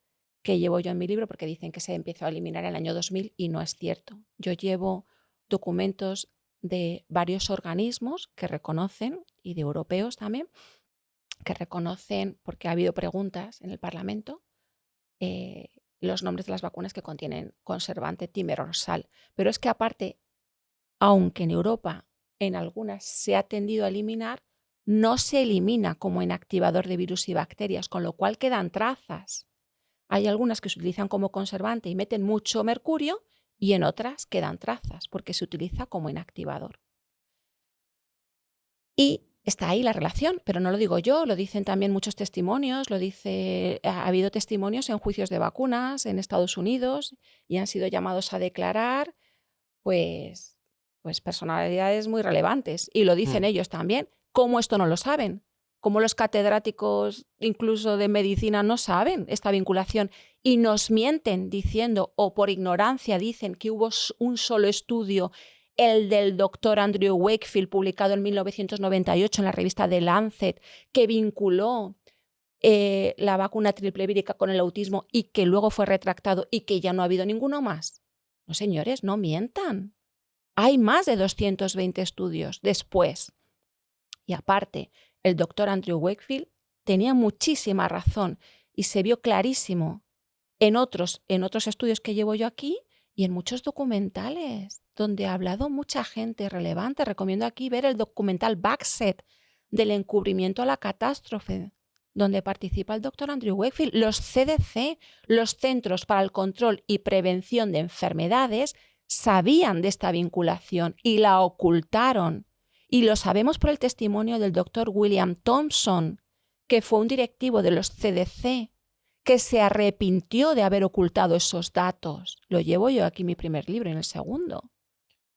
que llevo yo en mi libro, porque dicen que se empezó a eliminar en el año 2000 y no es cierto. Yo llevo documentos de varios organismos que reconocen, y de europeos también, que reconocen, porque ha habido preguntas en el Parlamento, los nombres de las vacunas que contienen conservante timerorsal. Pero es que aparte, aunque en Europa en algunas se ha tendido a eliminar, no se elimina como inactivador de virus y bacterias, con lo cual quedan trazas. Hay algunas que se utilizan como conservante y meten mucho mercurio, y en otras quedan trazas porque se utiliza como inactivador. Y está ahí la relación, pero no lo digo yo, lo dicen también muchos testimonios, ha habido testimonios en juicios de vacunas en Estados Unidos y han sido llamados a declarar pues personalidades muy relevantes, y lo dicen ellos también. ¿Cómo esto no lo saben? ¿Cómo los catedráticos incluso de medicina no saben esta vinculación? Y nos mienten diciendo, o por ignorancia dicen, que hubo un solo estudio, el del doctor Andrew Wakefield, publicado en 1998 en la revista The Lancet, que vinculó la vacuna triple vírica con el autismo y que luego fue retractado y que ya no ha habido ninguno más. No, señores, no mientan. Hay más de 220 estudios después. Y aparte, el doctor Andrew Wakefield tenía muchísima razón y se vio clarísimo en otros estudios que llevo yo aquí y en muchos documentales donde ha hablado mucha gente relevante. Recomiendo aquí ver el documental Backset del encubrimiento a la catástrofe, donde participa el doctor Andrew Wakefield. Los CDC, los Centros para el Control y Prevención de Enfermedades, sabían de esta vinculación y la ocultaron. Y lo sabemos por el testimonio del doctor William Thompson, que fue un directivo de los CDC, que se arrepintió de haber ocultado esos datos. Lo llevo yo aquí en mi primer libro, en el segundo.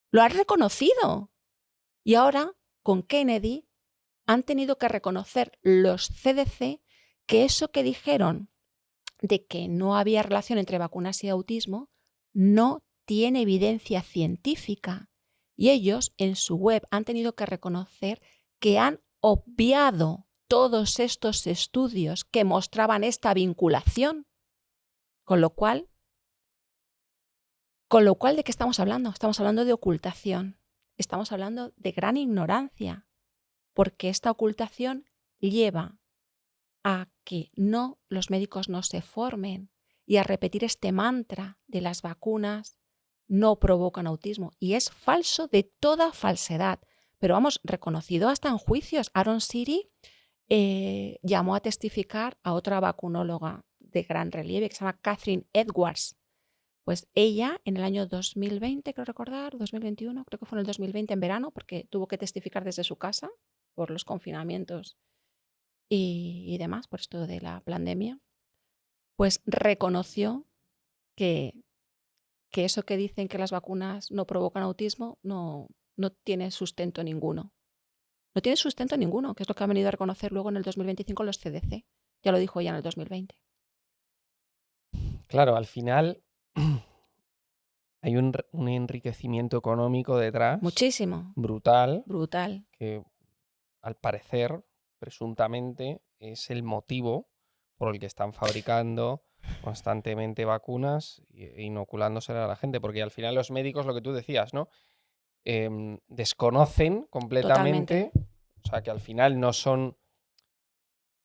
Lo han reconocido. Y ahora, con Kennedy, han tenido que reconocer los CDC que eso que dijeron de que no había relación entre vacunas y autismo no tiene evidencia científica. Y ellos en su web han tenido que reconocer que han obviado todos estos estudios que mostraban esta vinculación. Con lo cual, ¿de qué estamos hablando? Estamos hablando de ocultación. Estamos hablando de gran ignorancia, porque esta ocultación lleva a que los médicos no se formen y a repetir este mantra de las vacunas no provocan autismo. Y es falso de toda falsedad. Pero vamos, reconocido hasta en juicios. Aaron Siri llamó a testificar a otra vacunóloga de gran relieve que se llama Catherine Edwards. Pues ella en el año 2020, creo recordar, 2021, creo que fue en el 2020 en verano, porque tuvo que testificar desde su casa por los confinamientos y demás, por esto de la pandemia, pues reconoció que eso que dicen que las vacunas no provocan autismo no tiene sustento ninguno. No tiene sustento ninguno, que es lo que han venido a reconocer luego en el 2025 los CDC. Ya lo dijo ella en el 2020. Claro, al final hay un enriquecimiento económico detrás. Muchísimo. Brutal. Brutal. Que al parecer, presuntamente, es el motivo por el que están fabricando constantemente vacunas e inoculándoselas a la gente. Porque al final los médicos, lo que tú decías, ¿no? Desconocen completamente. Totalmente. O sea, que al final no son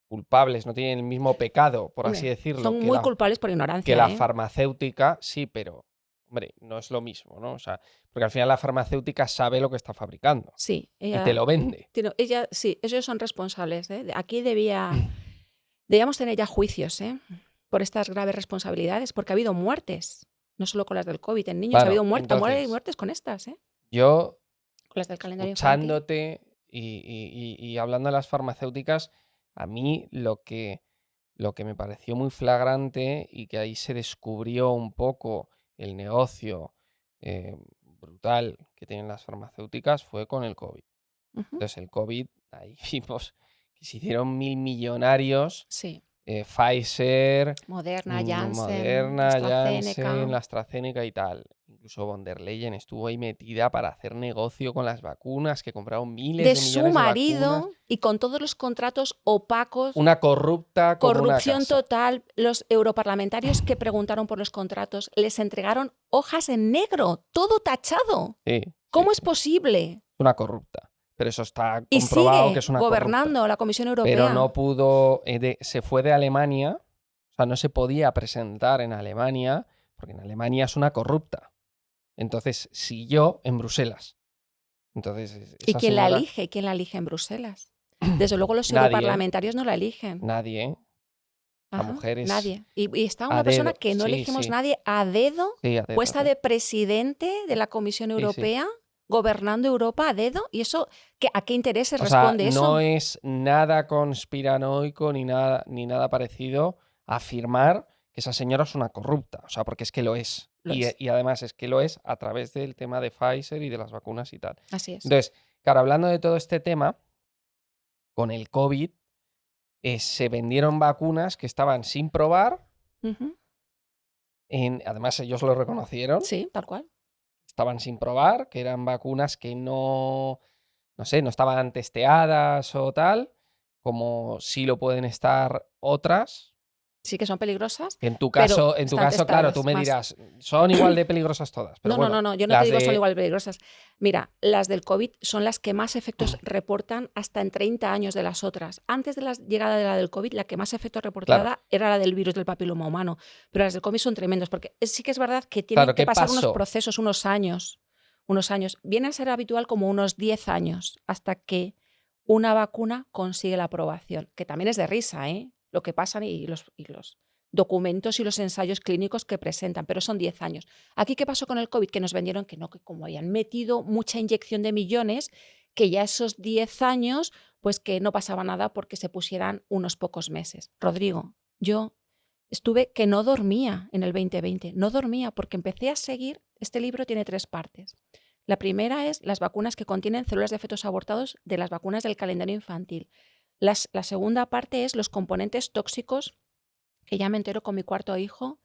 culpables, no tienen el mismo pecado, por así decirlo. Son muy culpables por ignorancia. Que la farmacéutica, sí, pero, hombre, no es lo mismo, ¿no? O sea, porque al final la farmacéutica sabe lo que está fabricando. Sí. Y te lo vende. Sí, ellos son responsables. Aquí debíamos tener ya juicios, por estas graves responsabilidades, porque ha habido muertes, no solo con las del COVID, en niños, ha habido muertes con estas, Yo, con las del calendario escuchándote y hablando de las farmacéuticas, a mí lo que me pareció muy flagrante y que ahí se descubrió un poco el negocio brutal que tienen las farmacéuticas fue con el COVID. Entonces el COVID, ahí vimos que se hicieron 1000 millonarios. Sí. Pfizer, Moderna, Janssen, AstraZeneca. la AstraZeneca y tal. Incluso von der Leyen estuvo ahí metida para hacer negocio con las vacunas, que compraron miles de millones de vacunas. De su marido y con todos los contratos opacos. Una corrupta como corrupción una casa. Total. Los europarlamentarios que preguntaron por los contratos les entregaron hojas en negro, todo tachado. Sí, ¿Cómo es posible? Una corrupta. Pero eso está Y comprobado sigue que es una gobernando corrupta. la Comisión Europea. Pero no pudo, se fue de Alemania, o sea, no se podía presentar en Alemania, porque en Alemania es una corrupta. Entonces siguió en Bruselas. Entonces, ¿Y quién la elige? ¿Quién la elige en Bruselas? Desde luego los europarlamentarios no la eligen. Nadie, ¿eh? La mujer es... Nadie. Y está una persona que no elegimos nadie a dedo, puesta de presidente de la Comisión Europea. Sí. Gobernando Europa a dedo, y eso, ¿a qué intereses responde eso? No es nada conspiranoico ni nada parecido a afirmar que esa señora es una corrupta, o sea, porque es que lo es. Y además es que lo es a través del tema de Pfizer y de las vacunas y tal. Así es. Entonces, claro, hablando de todo este tema, con el COVID, se vendieron vacunas que estaban sin probar. Además, ellos lo reconocieron. Sí, tal cual. Estaban sin probar, que eran vacunas que no estaban testeadas o tal, como sí lo pueden estar otras. Sí que son peligrosas, En tu pero caso, están claro, tú testadas me más. dirás, son igual de peligrosas todas, pero No, no, bueno, no, no, yo no te las digo son de... igual de peligrosas. Mira, las del COVID son las que más efectos reportan hasta en 30 años de las otras. Antes de la llegada de la del COVID, la que más efectos Claro, reportada era la del virus del papiloma humano. Pero las del COVID son tremendos, porque sí que es verdad que tienen claro, que ¿qué pasar unos pasó? procesos, unos años. Unos años. Viene a ser habitual como unos 10 años hasta que una vacuna consigue la aprobación, que también es de risa, ¿eh? Lo que pasan y los documentos y los ensayos clínicos que presentan, pero son 10 años. Aquí, ¿qué pasó con el COVID? Que nos vendieron que no, que como habían metido mucha inyección de millones, que ya esos 10 años, pues que no pasaba nada porque se pusieran unos pocos meses. Rodrigo, yo estuve que no dormía en el 2020, no dormía porque empecé a seguir, este libro tiene 3 partes. La primera es las vacunas que contienen células de fetos abortados de las vacunas del calendario infantil. La segunda parte es los componentes tóxicos, que ya me entero con mi cuarto hijo,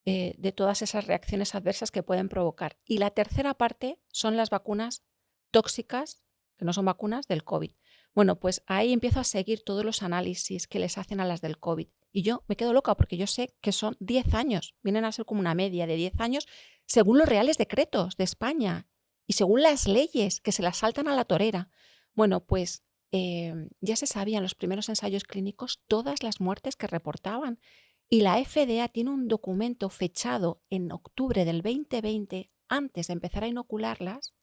de todas esas reacciones adversas que pueden provocar. Y la tercera parte son las vacunas tóxicas, que no son vacunas, del COVID. Bueno, pues ahí empiezo a seguir todos los análisis que les hacen a las del COVID. Y yo me quedo loca porque yo sé que son 10 años, vienen a ser como una media de 10 años, según los reales decretos de España y según las leyes que se las saltan a la torera. Bueno, pues ya se sabían los primeros ensayos clínicos todas las muertes que reportaban. Y la FDA tiene un documento fechado en octubre del 2020, antes de empezar a inocularlas,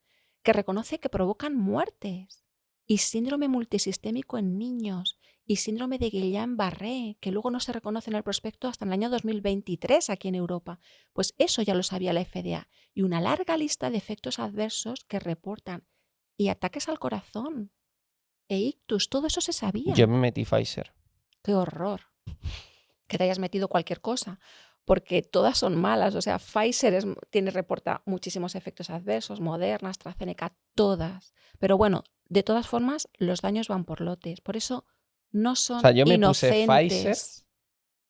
que reconoce que provocan muertes. Y síndrome multisistémico en niños, y síndrome de Guillain-Barré, que luego no se reconoce en el prospecto hasta el año 2023 aquí en Europa. Pues eso ya lo sabía la FDA. Y una larga lista de efectos adversos que reportan. Y ataques al corazón, e ictus, todo eso se Yo sabía. me metí Pfizer. ¡Qué horror! Que te hayas metido cualquier cosa, porque todas son malas. O sea, Pfizer reporta muchísimos efectos adversos, Moderna, AstraZeneca, todas. Pero bueno, de todas formas, los daños van por lotes. Por eso no O son sea, yo me puse Pfizer inocentes.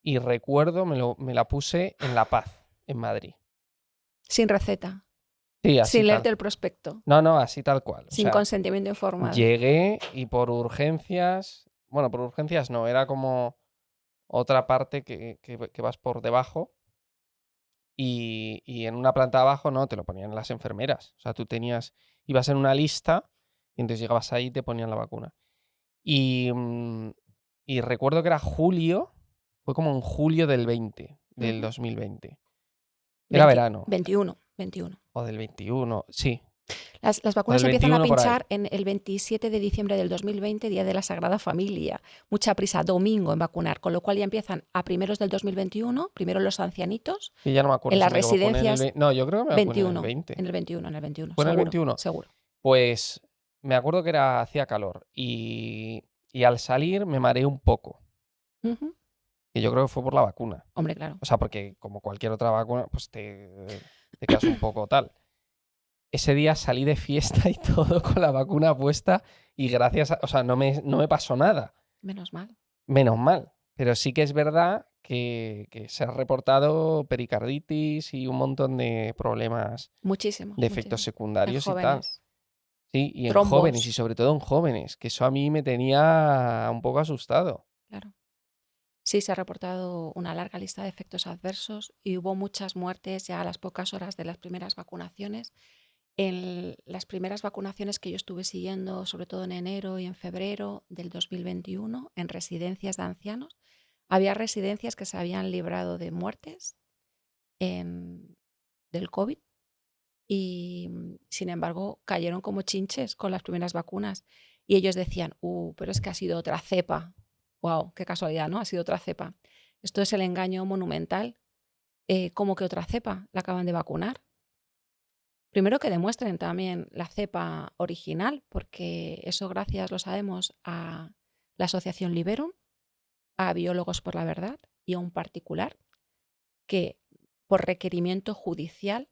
y recuerdo, me la puse en La Paz, en Madrid. Sin receta, Sí, así sin tal. leerte el prospecto, No, no, así tal cual. O sin sea, consentimiento informado. llegué y por urgencias, bueno, por urgencias no, era como otra parte que vas por debajo y en una planta abajo no, te lo ponían las enfermeras. O sea, tú ibas en una lista y entonces llegabas ahí y te ponían la vacuna. Y, y recuerdo que era julio, fue como en julio del 20, del 2020. Era verano, 21, 21. o del 21, sí, Las o vacunas del empiezan a 21 por ahí. pinchar en el 27 de diciembre del 2020, Día de la Sagrada Familia. Mucha prisa, domingo en vacunar, con lo cual ya empiezan a primeros del 2021, primero los ancianitos, Y ya no me acuerdo en si las me vacuné en el residencias. No, yo creo que me vacuné en el 21, 20. en el 21, en el 21, ¿Fue en el seguro, 21? seguro. Pues me acuerdo que hacía calor y al salir me mareé un poco, Ujú. que yo creo que fue por la vacuna. Hombre, claro. O sea, porque como cualquier otra vacuna, pues te quedas un poco tal. Ese día salí de fiesta y todo con la vacuna puesta y gracias a... O sea, no me pasó nada. Menos mal. Menos mal. Pero sí que es verdad que se ha reportado pericarditis y un montón de problemas Muchísimos, de efectos muchísimos. En secundarios y tal. jóvenes. Sí, y en jóvenes, y Trombos. sobre todo en jóvenes, que eso a mí me tenía un poco asustado. Claro. Sí, se ha reportado una larga lista de efectos adversos y hubo muchas muertes ya a las pocas horas de las primeras vacunaciones. En las primeras vacunaciones que yo estuve siguiendo, sobre todo en enero y en febrero del 2021, en residencias de ancianos, había residencias que se habían librado de muertes del COVID y, sin embargo, cayeron como chinches con las primeras vacunas. Y ellos decían, pero es que ha sido otra cepa. ¡Wow! ¡Qué casualidad!, ¿no? Ha sido otra cepa. Esto es el engaño monumental. ¿Cómo que otra cepa? La acaban de vacunar. Primero que demuestren también la cepa original, porque eso gracias, lo sabemos, a la Asociación Liberum, a Biólogos por la Verdad y a un particular que, por requerimiento judicial,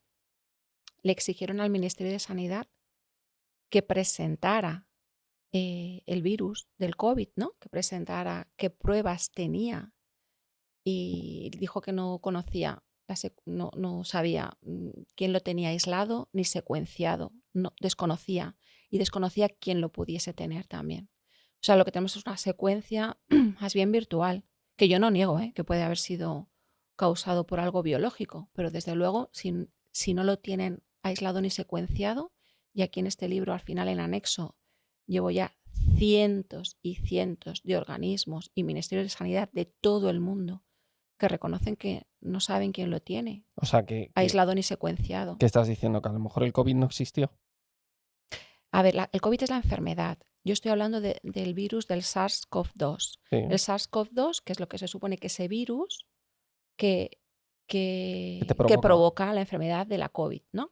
le exigieron al Ministerio de Sanidad que presentara el virus del COVID, ¿no? Que presentara qué pruebas tenía, y dijo que no conocía, no sabía quién lo tenía aislado ni secuenciado, no, desconocía, y desconocía quién lo pudiese tener también. O sea, lo que tenemos es una secuencia más bien virtual, que yo no niego, que puede haber sido causado por algo biológico, pero desde luego, si no lo tienen aislado ni secuenciado, y aquí en este libro, al final, en anexo, llevo ya cientos y cientos de organismos y ministerios de sanidad de todo el mundo que reconocen que no saben quién lo tiene, O sea, que aislado ni secuenciado. ¿qué estás diciendo? ¿Que a lo mejor el COVID no existió? A ver, el COVID es la enfermedad. Yo estoy hablando del virus del SARS-CoV-2. Sí. El SARS-CoV-2, que es lo que se supone que ese virus que provoca la enfermedad de la COVID, ¿no?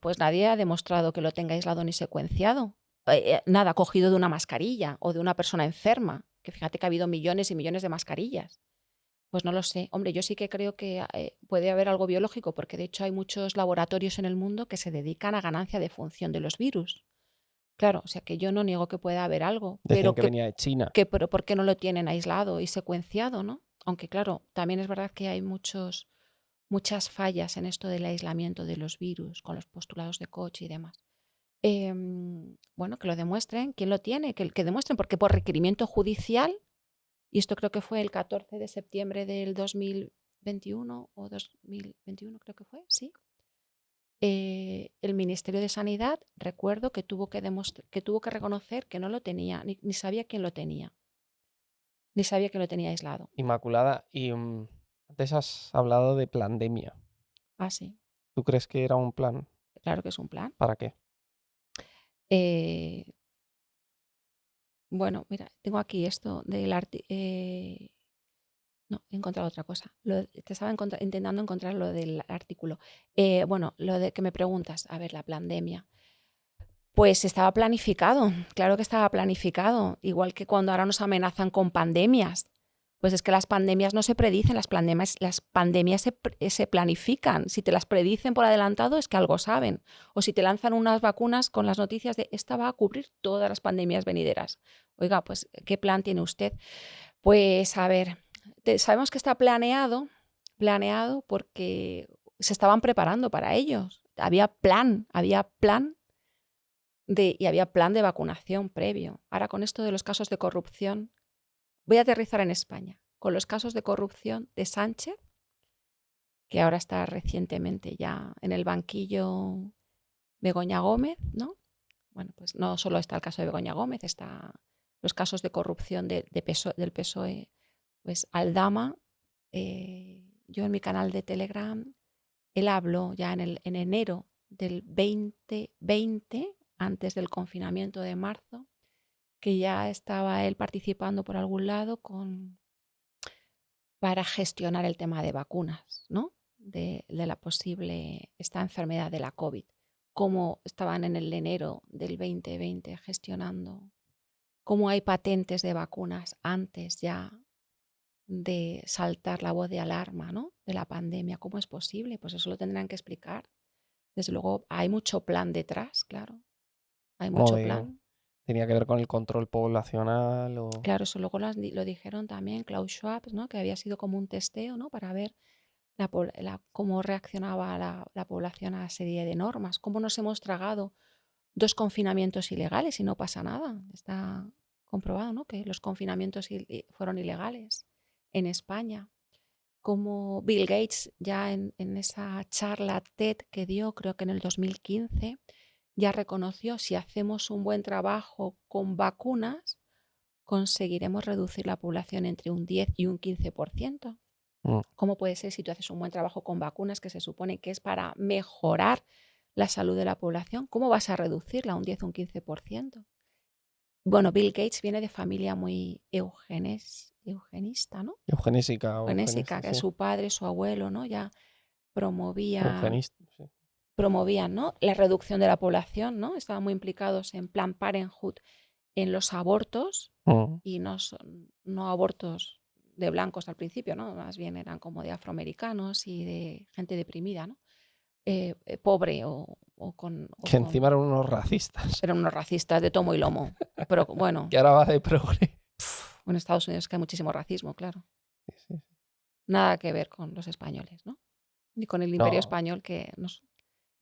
Pues nadie ha demostrado que lo tenga aislado ni secuenciado. Nada, cogido de una mascarilla o de una persona enferma, que fíjate que ha habido millones y millones de mascarillas. Pues no lo sé. Hombre, yo sí que creo que puede haber algo biológico, porque de hecho hay muchos laboratorios en el mundo que se dedican a ganancia de función de los virus. Claro, o sea que yo no niego que pueda haber algo, Decían que venía de China. pero ¿por qué no lo tienen aislado y secuenciado, no? Aunque claro, también es verdad que hay muchas fallas en esto del aislamiento de los virus, con los postulados de Koch y demás. Bueno, que lo demuestren. ¿Quién lo tiene? Que demuestren, porque por requerimiento judicial, y esto creo que fue el 14 de septiembre del 2021 o 2021 creo que fue, sí. El Ministerio de Sanidad, recuerdo que tuvo que reconocer que no lo tenía, ni sabía quién lo tenía. Ni sabía que lo tenía aislado. Inmaculada, y antes has hablado de pandemia. Ah, sí. ¿Tú crees que era un plan? Claro que es un plan. ¿Para qué? Bueno, mira, tengo aquí esto del no, he encontrado otra cosa. Te estaba intentando encontrar lo del artículo. Bueno, lo de que me preguntas, a ver, la pandemia. Pues estaba planificado, claro que estaba planificado, igual que cuando ahora nos amenazan con pandemias. Pues es que las pandemias no se predicen, las pandemias se planifican. Si te las predicen por adelantado es que algo saben. O si te lanzan unas vacunas con las noticias de esta va a cubrir todas las pandemias venideras. Oiga, pues, ¿qué plan tiene usted? Pues, a ver, sabemos que está planeado porque se estaban preparando para ellos. Había plan y había plan de vacunación previo. Ahora, con esto de los casos de corrupción, voy a aterrizar en España. Con los casos de corrupción de Sánchez, que ahora está recientemente ya en el banquillo Begoña Gómez, ¿no? Bueno, pues no solo está el caso de Begoña Gómez, está los casos de corrupción del PSOE, pues Aldama. Yo en mi canal de Telegram, él habló ya en enero del 2020, antes del confinamiento de marzo, que ya estaba él participando por algún lado para gestionar el tema de vacunas, ¿no? De la posible, esta enfermedad de la COVID. Cómo estaban en el enero del 2020 gestionando, cómo hay patentes de vacunas antes ya de saltar la voz de alarma, ¿no? De la pandemia. ¿Cómo es posible? Pues eso lo tendrán que explicar. Desde luego hay mucho plan detrás, claro. Hay mucho plan. ¿Tenía que ver con el control poblacional? Claro, eso luego lo dijeron también Klaus Schwab, ¿no? Que había sido como un testeo, ¿no? Para ver cómo reaccionaba la población a la serie de normas. Cómo nos hemos tragado 2 confinamientos ilegales y no pasa nada. Está comprobado, ¿no? Que los confinamientos fueron ilegales en España. Como Bill Gates ya en esa charla TED que dio, creo que en el 2015, ya reconoció: si hacemos un buen trabajo con vacunas, conseguiremos reducir la población entre un 10 y un 15%. ¿Cómo puede ser si tú haces un buen trabajo con vacunas, que se supone que es para mejorar la salud de la población? ¿Cómo vas a reducirla a un 10 o un 15%? Bueno, Bill Gates viene de familia muy eugenista, ¿no? Eugenésica. Eugenésica, que sí. su padre, su abuelo, ¿no? Ya promovían, sí. ¿no? La reducción de la población, ¿no? Estaban muy implicados en Planned Parenthood, en los abortos, y no abortos de blancos al principio, ¿no? Más bien eran como de afroamericanos y de gente deprimida, ¿no? Pobre o con... Que encima eran unos racistas. Eran unos racistas de tomo y lomo. Pero bueno... Que ahora va de progre. En Estados Unidos es que hay muchísimo racismo, claro. Sí. Nada que ver con los españoles, ¿no? Ni con el Imperio Español, que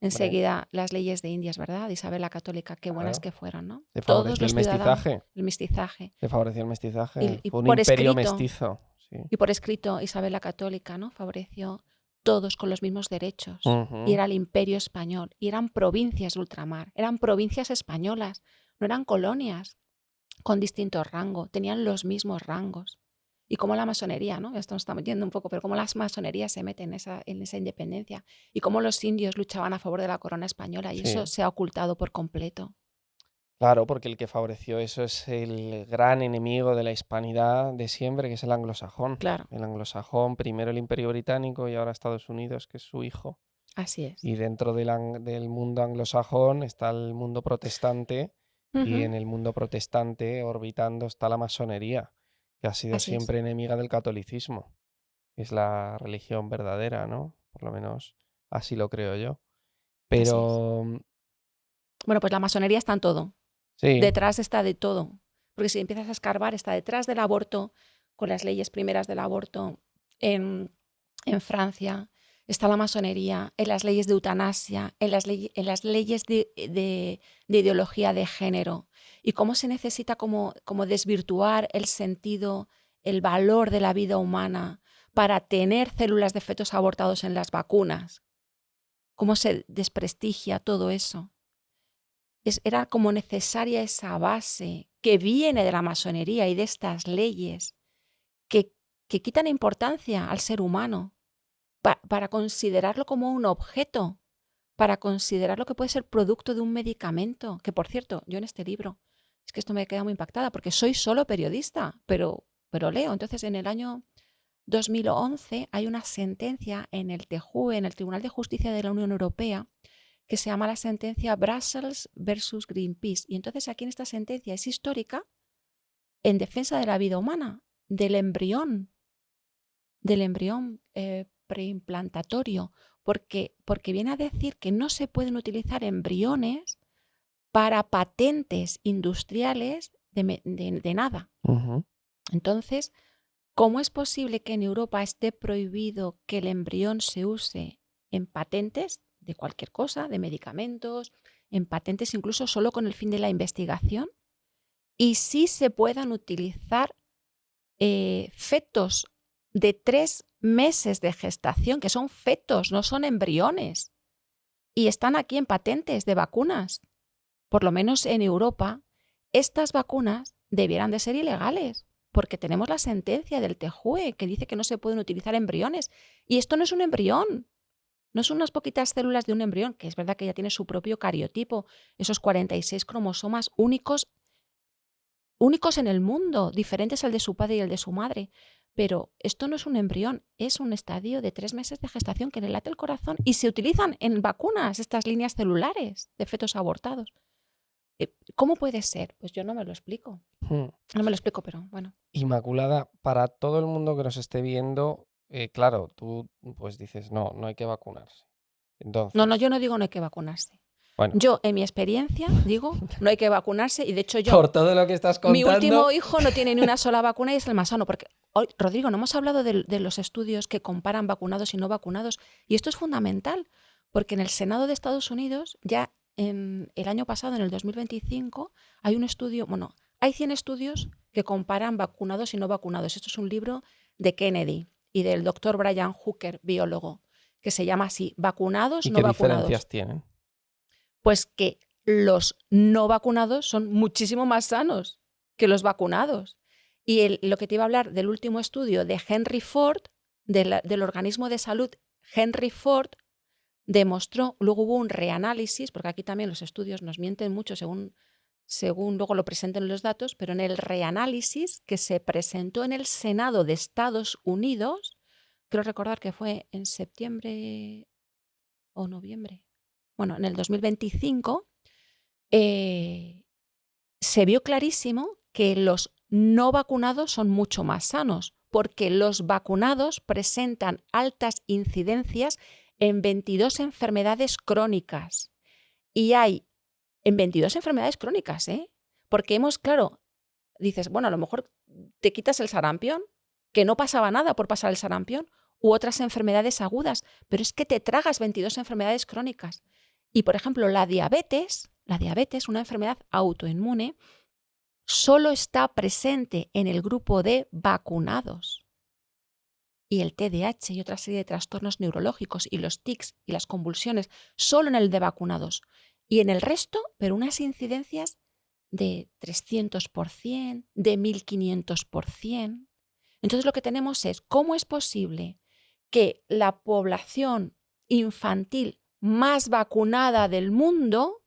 Enseguida las leyes de Indias, ¿verdad? De Isabel la Católica, qué buenas claro. que fueron, ¿no? Le Todos favoreció los el ciudadanos, mestizaje. el mestizaje. Le favoreció el mestizaje. Y Fue un por imperio escrito, mestizo. Sí. y por escrito Isabel la Católica, ¿no? Favoreció todos con los mismos derechos. Y Ujú. era el imperio español. Y eran provincias de ultramar. Eran provincias españolas. No eran colonias con distintos rangos. Tenían los mismos rangos. Y cómo la masonería, ¿no? Esto nos está metiendo un poco, pero cómo las masonerías se meten en esa independencia. Y cómo los indios luchaban a favor de la corona española. Y Sí. eso se ha ocultado por completo. Claro, porque el que favoreció eso es el gran enemigo de la hispanidad de siempre, que es el anglosajón. Claro, El anglosajón, primero el Imperio Británico y ahora Estados Unidos, que es su hijo. así es. Y dentro del mundo anglosajón está el mundo protestante y Ujú, en el mundo protestante orbitando está la masonería, que ha sido así es. siempre enemiga del catolicismo, que es la religión verdadera, ¿no? Por lo menos así lo creo yo. Así es. Pero Bueno, pues la masonería está en todo. sí, Detrás está de todo. Porque si empiezas a escarbar, está detrás del aborto, con las leyes primeras del aborto en Francia. Está la masonería, en las leyes de eutanasia, en las leyes de ideología de género. Y cómo se necesita como desvirtuar el sentido, el valor de la vida humana para tener células de fetos abortados en las vacunas. Cómo se desprestigia todo eso. Era como necesaria esa base que viene de la masonería y de estas leyes que, quitan importancia al ser humano para considerarlo como un objeto, para considerarlo que puede ser producto de un medicamento. Que, por cierto, yo en este libro, es que esto me queda muy impactada porque soy solo periodista, pero leo. Entonces, en el año 2011 hay una sentencia en el TJUE, en el Tribunal de Justicia de la Unión Europea, que se llama la sentencia Brussels versus Greenpeace. Y entonces aquí en esta sentencia es histórica en defensa de la vida humana, del embrión preimplantatorio, porque viene a decir que no se pueden utilizar embriones para patentes industriales de nada. ujú, Entonces, ¿cómo es posible que en Europa esté prohibido que el embrión se use en patentes de cualquier cosa, de medicamentos, en patentes incluso solo con el fin de la investigación? Y sí se puedan utilizar fetos de 3 meses de gestación, que son fetos, no son embriones, y están aquí en patentes de vacunas. Por lo menos en Europa, estas vacunas debieran de ser ilegales, porque tenemos la sentencia del TJUE que dice que no se pueden utilizar embriones. Y esto no es un embrión, no son unas poquitas células de un embrión, que es verdad que ya tiene su propio cariotipo, esos 46 cromosomas únicos en el mundo, diferentes al de su padre y el de su madre. Pero esto no es un embrión, es un estadio de 3 meses de gestación que le late el corazón y se utilizan en vacunas estas líneas celulares de fetos abortados. ¿Cómo puede ser? Pues yo no me lo explico. ujú. No me lo explico, pero bueno. Inmaculada, para todo el mundo que nos esté viendo, claro, tú pues dices, no, no hay que vacunarse. No, Entonces, yo no digo no hay que vacunarse. bueno, Yo, en mi experiencia, digo no hay que vacunarse y de hecho yo, por todo lo que estás mi último contando, hijo no tiene ni una sola vacuna y es el más sano. Porque hoy, Rodrigo, no hemos hablado de los estudios que comparan vacunados y no vacunados. Y esto es fundamental, porque en el Senado de Estados Unidos, ya en el año pasado, en el 2025, hay un estudio, bueno, hay 100 estudios que comparan vacunados y no vacunados. Esto es un libro de Kennedy y del doctor Brian Hooker, biólogo, que se llama así, vacunados, ¿y no qué vacunados. diferencias tienen? Pues que los no vacunados son muchísimo más sanos que los vacunados. Y lo que te iba a hablar del último estudio de Henry Ford, del organismo de salud Henry Ford, demostró, luego hubo un reanálisis, porque aquí también los estudios nos mienten mucho según luego lo presenten los datos, pero en el reanálisis que se presentó en el Senado de Estados Unidos, creo recordar que fue en septiembre o noviembre, bueno, en el 2025, se vio clarísimo que los no vacunados son mucho más sanos, porque los vacunados presentan altas incidencias en 22 enfermedades crónicas. Y hay en 22 enfermedades crónicas, ¿eh? Porque claro, dices, bueno, a lo mejor te quitas el sarampión, que no pasaba nada por pasar el sarampión, u otras enfermedades agudas, pero es que te tragas 22 enfermedades crónicas. Y, por ejemplo, la diabetes, una enfermedad autoinmune, solo está presente en el grupo de vacunados. Y el TDAH y otra serie de trastornos neurológicos y los tics y las convulsiones solo en el de vacunados. Y en el resto, pero unas incidencias de 300%, de 1500%. Entonces lo que tenemos es cómo es posible que la población infantil más vacunada del mundo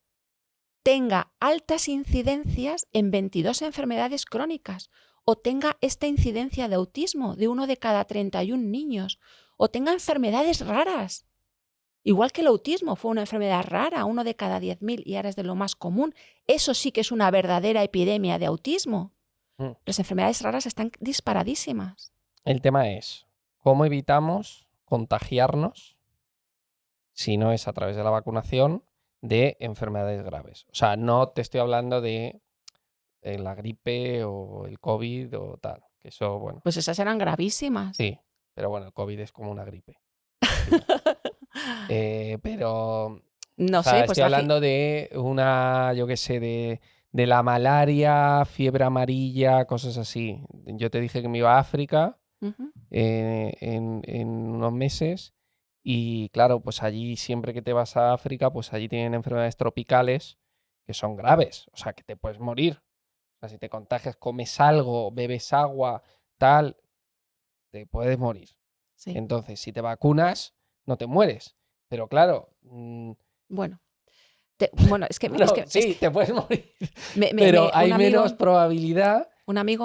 tenga altas incidencias en 22 enfermedades crónicas, o tenga esta incidencia de autismo de 1 de cada 31 niños, o tenga enfermedades raras. Igual que el autismo fue una enfermedad rara, 1 de cada 10.000 y ahora es de lo más común. Eso sí que es una verdadera epidemia de autismo. Las enfermedades raras están disparadísimas. El tema es, ¿cómo evitamos contagiarnos, si no es a través de la vacunación, de enfermedades graves? O sea, no te estoy hablando de la gripe o el COVID o tal, que eso, bueno. Pues esas eran gravísimas. Sí, pero bueno, el COVID es como una gripe. Pero No o sea, sé, pues estoy hablando de una, yo qué sé, de la malaria, fiebre amarilla, cosas así. Yo te dije que me iba a África en unos meses y claro, pues allí siempre que te vas a África, pues allí tienen enfermedades tropicales que son graves, o sea, que te puedes morir. O sea, si te contagias, comes algo, bebes agua, tal, te puedes morir. Sí. Entonces, si te vacunas, no te mueres. Pero claro, Bueno, es que... sí, te puedes morir, pero hay menos probabilidad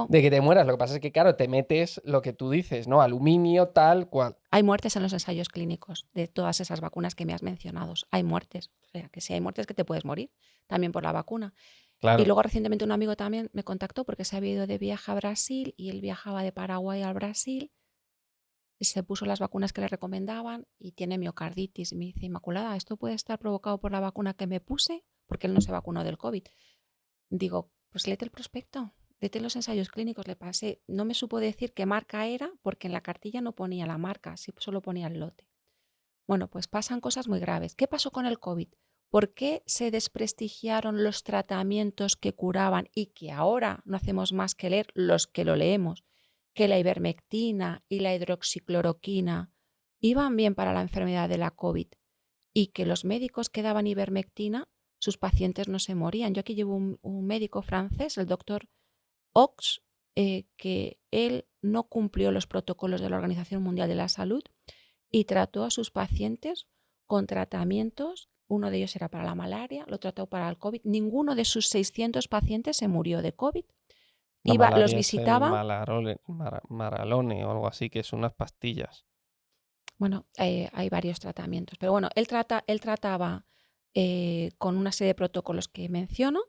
de que te mueras. Lo que pasa es que, claro, te metes lo que tú dices, ¿no? Aluminio, tal cual. Hay muertes en los ensayos clínicos de todas esas vacunas que me has mencionado. Hay muertes. O sea, que si hay muertes que te puedes morir también por la vacuna. Claro. Y luego recientemente un amigo también me contactó porque se había ido de viaje a Brasil y él viajaba de Paraguay al Brasil. Se puso las vacunas que le recomendaban y tiene miocarditis. Y me dice, Inmaculada, ¿esto puede estar provocado por la vacuna que me puse? Porque él no se vacunó del COVID. Digo, pues léete el prospecto, léete los ensayos clínicos. Le pasé, no me supo decir qué marca era porque en la cartilla no ponía la marca, sí, solo ponía el lote. Bueno, pues pasan cosas muy graves. ¿Qué pasó con el COVID? ¿Por qué se desprestigiaron los tratamientos que curaban y que ahora no hacemos más que leer los que lo leemos? Que la ivermectina y la hidroxicloroquina iban bien para la enfermedad de la COVID y que los médicos que daban ivermectina, sus pacientes no se morían. Yo aquí llevo un médico francés, el doctor Ox, que él no cumplió los protocolos de la Organización Mundial de la Salud y trató a sus pacientes con tratamientos. Uno de ellos era para la malaria, lo trató para el COVID. Ninguno de sus 600 pacientes se murió de COVID. Los visitaba. Maralone o algo así, que son unas pastillas. Bueno, hay varios tratamientos, pero bueno, él trataba con una serie de protocolos que menciono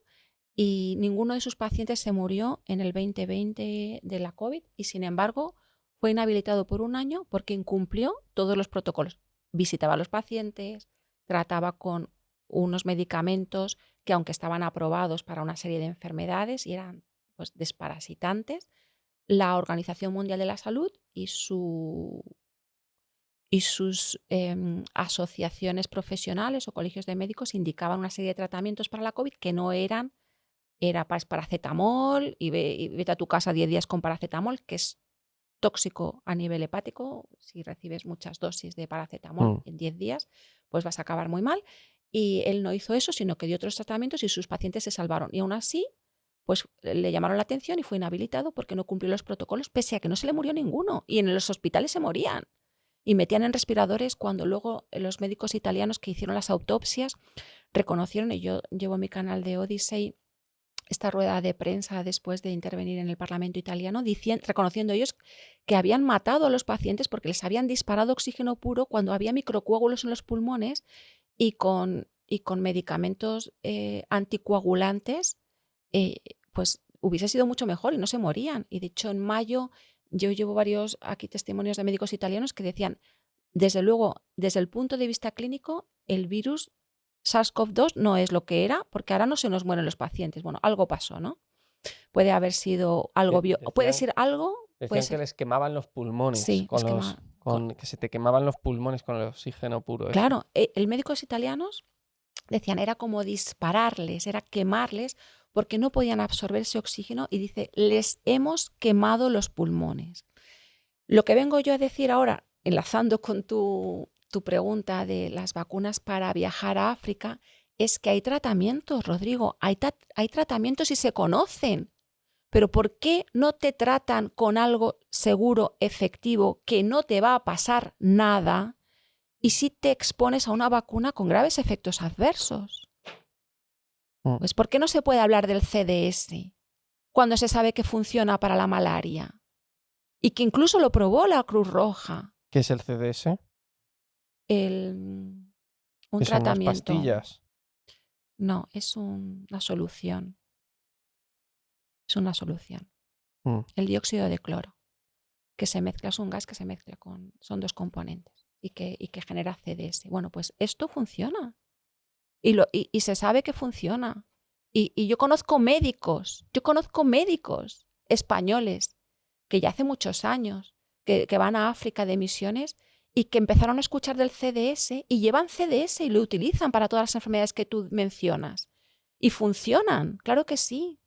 y ninguno de sus pacientes se murió en el 2020 de la COVID y sin embargo fue inhabilitado por 1 año porque incumplió todos los protocolos. Visitaba a los pacientes, trataba con unos medicamentos que aunque estaban aprobados para una serie de enfermedades y eran pues desparasitantes, la Organización Mundial de la Salud y sus asociaciones profesionales o colegios de médicos indicaban una serie de tratamientos para la COVID que no eran, era paracetamol y vete a tu casa 10 días con paracetamol, que es tóxico a nivel hepático. Si recibes muchas dosis de paracetamol en 10 días, pues vas a acabar muy mal. Y él no hizo eso, sino que dio otros tratamientos y sus pacientes se salvaron. Y aún así, pues le llamaron la atención y fue inhabilitado porque no cumplió los protocolos, pese a que no se le murió ninguno. Y en los hospitales se morían. Y metían en respiradores cuando luego los médicos italianos que hicieron las autopsias reconocieron, y yo llevo en mi canal de Odyssey esta rueda de prensa después de intervenir en el Parlamento italiano, reconociendo ellos que habían matado a los pacientes porque les habían disparado oxígeno puro cuando había microcoágulos en los pulmones y con medicamentos anticoagulantes, pues hubiese sido mucho mejor y no se morían. Y de hecho en mayo yo llevo varios aquí testimonios de médicos italianos que decían, desde luego, desde el punto de vista clínico, el virus SARS-CoV-2 no es lo que era, porque ahora no se nos mueren los pacientes. Bueno, algo pasó, ¿no? Puede haber sido algo puede ser algo. Decían que les quemaban los pulmones. Sí, que se te quemaban los pulmones con el oxígeno puro. Claro, el médicos italianos decían, era como dispararles, era quemarles, porque no podían absorber ese oxígeno y dice, les hemos quemado los pulmones. Lo que vengo yo a decir ahora, enlazando con tu pregunta de las vacunas para viajar a África, es que hay tratamientos, Rodrigo, hay tratamientos y se conocen. Pero ¿por qué no te tratan con algo seguro, efectivo, que no te va a pasar nada y si te expones a una vacuna con graves efectos adversos? Mm. Pues ¿por qué no se puede hablar del CDS cuando se sabe que funciona para la malaria? Y que incluso lo probó la Cruz Roja. ¿Qué es el CDS? Un ¿Que son unas tratamiento. pastillas? No, es una solución. Es una solución. Mm. El dióxido de cloro, que se mezcla, es un gas que se mezcla con, son dos componentes y que genera CDS. Bueno, pues esto funciona y se sabe que funciona. Y yo conozco médicos españoles que ya hace muchos años que van a África de misiones y que empezaron a escuchar del CDS y llevan CDS y lo utilizan para todas las enfermedades que tú mencionas. Y funcionan, claro que sí.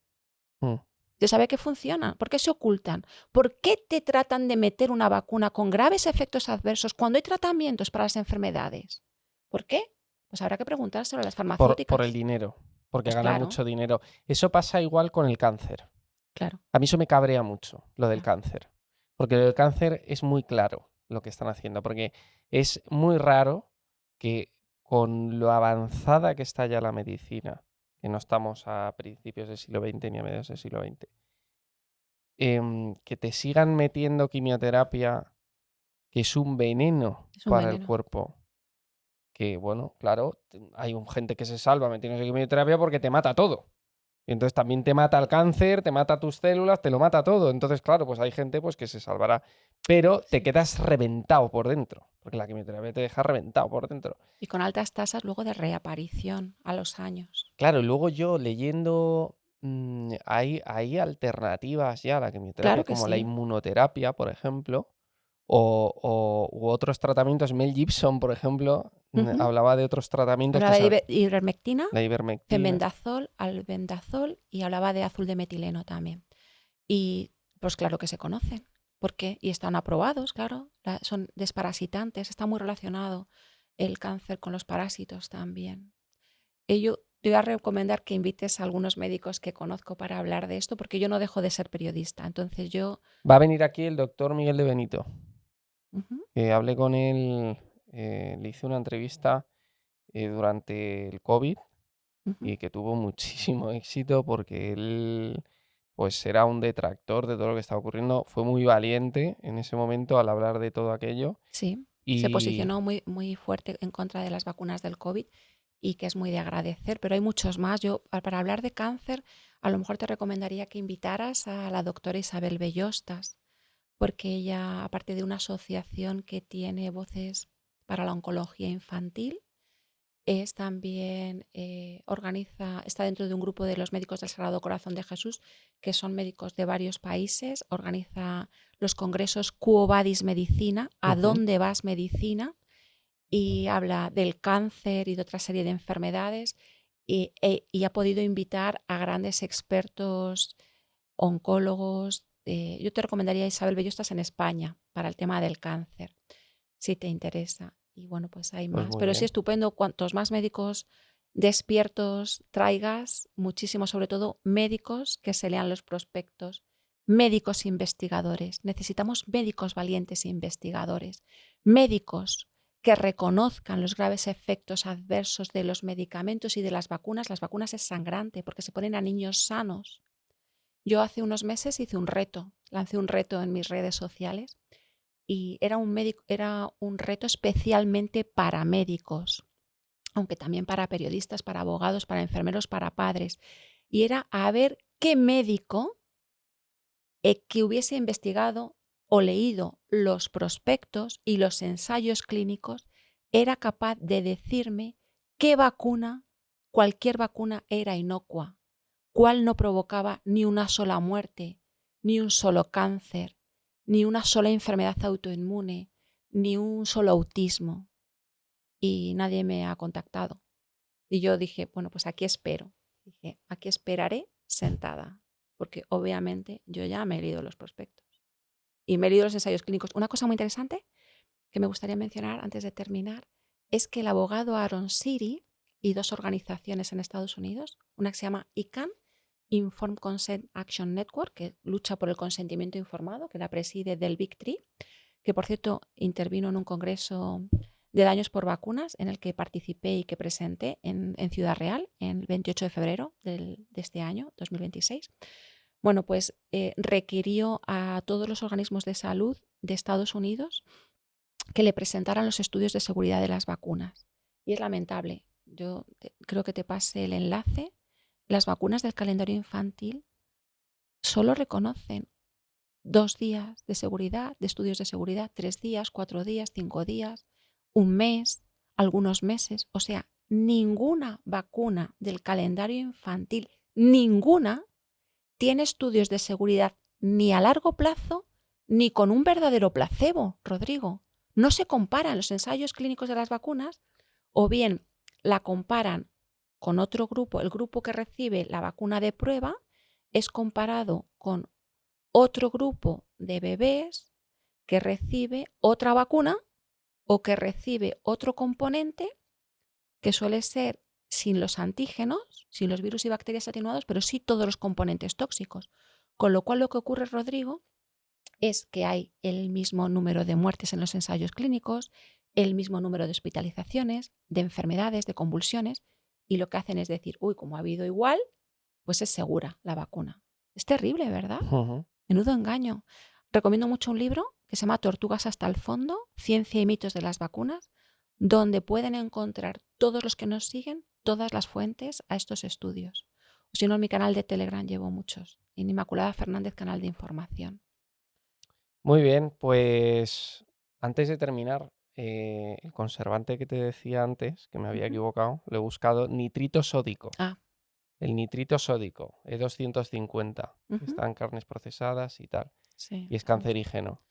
Mm. Se sabe que funciona. ¿Por qué se ocultan? ¿Por qué te tratan de meter una vacuna con graves efectos adversos cuando hay tratamientos para las enfermedades? ¿Por qué? Pues habrá que preguntárselo a las Por el farmacéuticas. dinero, porque Pues ganan claro, mucho dinero. Eso pasa igual con el cáncer. claro, A mí eso me cabrea mucho, lo del ya. cáncer. Porque lo del cáncer es muy claro lo que están haciendo, porque es muy raro que con lo avanzada que está ya la medicina, que no estamos a principios del siglo XX ni a mediados del siglo XX, que te sigan metiendo quimioterapia, que es un veneno Es un para el veneno. cuerpo, que bueno, claro, hay gente que se salva metiéndose quimioterapia porque te mata todo. Y entonces también te mata el cáncer, te mata tus células, te lo mata todo. Entonces, claro, pues hay gente pues, que se salvará. Pero te Sí. quedas reventado por dentro. Porque la quimioterapia te deja reventado por dentro. Y con altas tasas luego de reaparición a los años. Claro, y luego yo leyendo, hay alternativas ya a la quimioterapia, Claro que como la sí. inmunoterapia, por ejemplo, u otros tratamientos. Mel Gibson, por ejemplo, Ujú. hablaba de otros tratamientos que Hablaba se... de ivermectina, La ivermectina. fenbendazol, albendazol y hablaba de azul de metileno también. Y pues claro que se conocen. ¿Por qué? Y están aprobados, claro. Son desparasitantes. Está muy relacionado el cáncer con los parásitos también. Yo te voy a recomendar que invites a algunos médicos que conozco para hablar de esto, porque yo no dejo de ser periodista. Entonces yo... Va a venir aquí el doctor Miguel de Benito. Ujú, Hablé con él, le hice una entrevista durante el COVID ujú. y que tuvo muchísimo éxito porque él pues era un detractor de todo lo que estaba ocurriendo. Fue muy valiente en ese momento al hablar de todo aquello Sí, se y posicionó muy, muy fuerte en contra de las vacunas del COVID y que es muy de agradecer, pero hay muchos más. Yo, para hablar de cáncer, a lo mejor te recomendaría que invitaras a la doctora Isabel Bellostas, porque ella, aparte de una asociación que tiene voces para la oncología infantil, es también está dentro de un grupo de los médicos del Sagrado Corazón de Jesús, que son médicos de varios países, organiza los congresos Quo Vadis Medicina, ¿A ujú, dónde vas medicina? Y habla del cáncer y de otra serie de enfermedades y ha podido invitar a grandes expertos, oncólogos. Yo te recomendaría a Isabel Bellostas en España para el tema del cáncer, si te interesa. Y bueno, pues hay pues más. muy Pero sí, bien. estupendo. Cuantos más médicos despiertos traigas, muchísimo, sobre todo médicos que se lean los prospectos, médicos investigadores. Necesitamos médicos valientes e investigadores, médicos que reconozcan los graves efectos adversos de los medicamentos y de las vacunas. Las vacunas es sangrante porque se ponen a niños sanos. Yo hace unos meses hice un reto, lancé un reto en mis redes sociales y era un reto especialmente para médicos, aunque también para periodistas, para abogados, para enfermeros, para padres. Y era a ver qué médico que hubiese investigado o leído los prospectos y los ensayos clínicos era capaz de decirme qué vacuna, cualquier vacuna era inocua, cuál no provocaba ni una sola muerte, ni un solo cáncer, ni una sola enfermedad autoinmune, ni un solo autismo. Y nadie me ha contactado. Y yo dije, bueno, pues aquí espero. Dije, aquí esperaré sentada, porque obviamente yo ya me he leído los prospectos y me he leído los ensayos clínicos. Una cosa muy interesante que me gustaría mencionar antes de terminar es que el abogado Aaron Siri y 2 organizaciones en Estados Unidos, una que se llama ICANN, Informed Consent Action Network, que lucha por el consentimiento informado, que la preside Del Big Tree, que por cierto intervino en un congreso de daños por vacunas en el que participé y que presenté en Ciudad Real el 28 de febrero de este año, 2026. Bueno, pues requirió a todos los organismos de salud de Estados Unidos que le presentaran los estudios de seguridad de las vacunas. Y es lamentable. Yo creo que te pase el enlace. Las vacunas del calendario infantil solo reconocen 2 días de seguridad, de estudios de seguridad, 3 días, 4 días, 5 días, un mes, algunos meses. O sea, ninguna vacuna del calendario infantil, ninguna, tiene estudios de seguridad ni a largo plazo ni con un verdadero placebo, Rodrigo. No se comparan los ensayos clínicos de las vacunas, o bien la comparan con otro grupo. El grupo que recibe la vacuna de prueba es comparado con otro grupo de bebés que recibe otra vacuna o que recibe otro componente que suele ser sin los antígenos, sin los virus y bacterias atenuados, pero sí todos los componentes tóxicos. Con lo cual lo que ocurre, Rodrigo, es que hay el mismo número de muertes en los ensayos clínicos, el mismo número de hospitalizaciones, de enfermedades, de convulsiones, y lo que hacen es decir, uy, como ha habido igual, pues es segura la vacuna. Es terrible, ¿verdad? Ujú. Menudo engaño. Recomiendo mucho un libro que se llama Tortugas hasta el fondo, Ciencia y mitos de las vacunas, donde pueden encontrar todos los que nos siguen todas las fuentes a estos estudios. O si no, en mi canal de Telegram llevo muchos. En Inmaculada Fernández, canal de información. Muy bien, pues antes de terminar, el conservante que te decía antes, que me había equivocado, lo he buscado, nitrito sódico. Ah, El nitrito sódico, E250, que ujú, está en carnes procesadas y tal, sí. y es cancerígeno.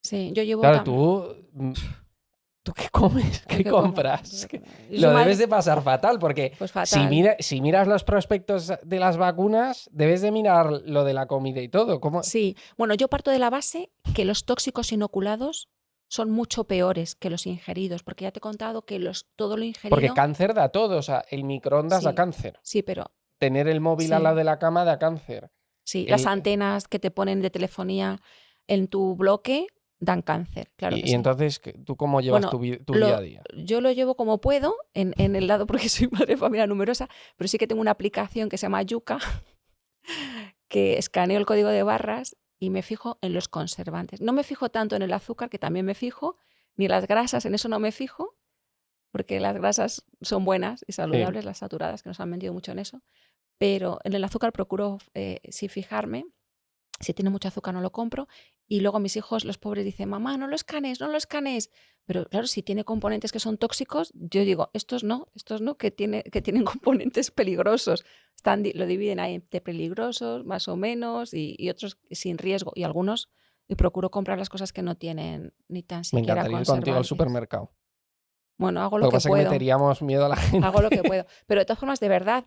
Sí, yo llevo Claro, ¿tú qué comes? ¿Yo ¿Qué qué como? compras? Yo soy Lo debes madre. de pasar fatal, porque Pues si, fatal. si miras los prospectos de las vacunas, debes de mirar lo de la comida y todo. ¿Cómo? Sí, bueno, yo parto de la base que los tóxicos inoculados son mucho peores que los ingeridos, porque ya te he contado que todo lo Porque ingerido, cáncer da todo, o sea, el microondas da sí, cáncer. sí, pero Tener el móvil al lado sí, de la cama da cáncer. sí, las El, antenas que te ponen de telefonía en tu bloque dan cáncer, claro que y sí. entonces, ¿tú cómo llevas Bueno, tu día a día? yo lo llevo como puedo en el lado porque soy madre de familia numerosa, pero sí que tengo una aplicación que se llama Yuka, que escaneo el código de barras y me fijo en los conservantes. No me fijo tanto en el azúcar, que también me fijo, ni las grasas, en eso no me fijo, porque las grasas son buenas y Sí. saludables, las saturadas, que nos han vendido mucho en eso, pero en el azúcar procuro sí fijarme. Si tiene mucho azúcar no lo compro. Y luego mis hijos, los pobres, dicen, mamá, no lo escanees, no lo escanees. Pero claro, si tiene componentes que son tóxicos, yo digo, estos no, que tienen componentes peligrosos. Lo dividen ahí entre peligrosos, más o menos, y otros sin riesgo. Y algunos, y procuro comprar las cosas que no tienen ni tan Me siquiera encantaría ir contigo al conservantes. supermercado. Bueno, hago Lo lo que que pasa es que puedo. meteríamos miedo a la Hago lo que gente. puedo. Pero de todas formas, de verdad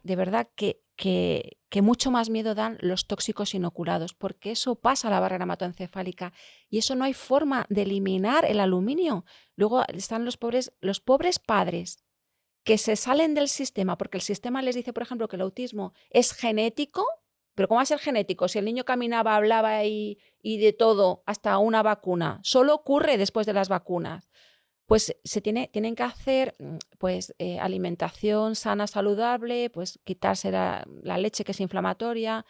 que mucho más miedo dan los tóxicos inoculados, porque eso pasa a la barrera hematoencefálica y eso no hay forma de eliminar el aluminio. Luego están los pobres padres que se salen del sistema porque el sistema les dice, por ejemplo, que el autismo es genético. Pero ¿cómo va a ser genético? Si el niño caminaba, hablaba y de todo hasta una vacuna. Solo ocurre después de las vacunas. Pues tienen que hacer pues, alimentación sana, saludable, pues quitarse la leche que es inflamatoria,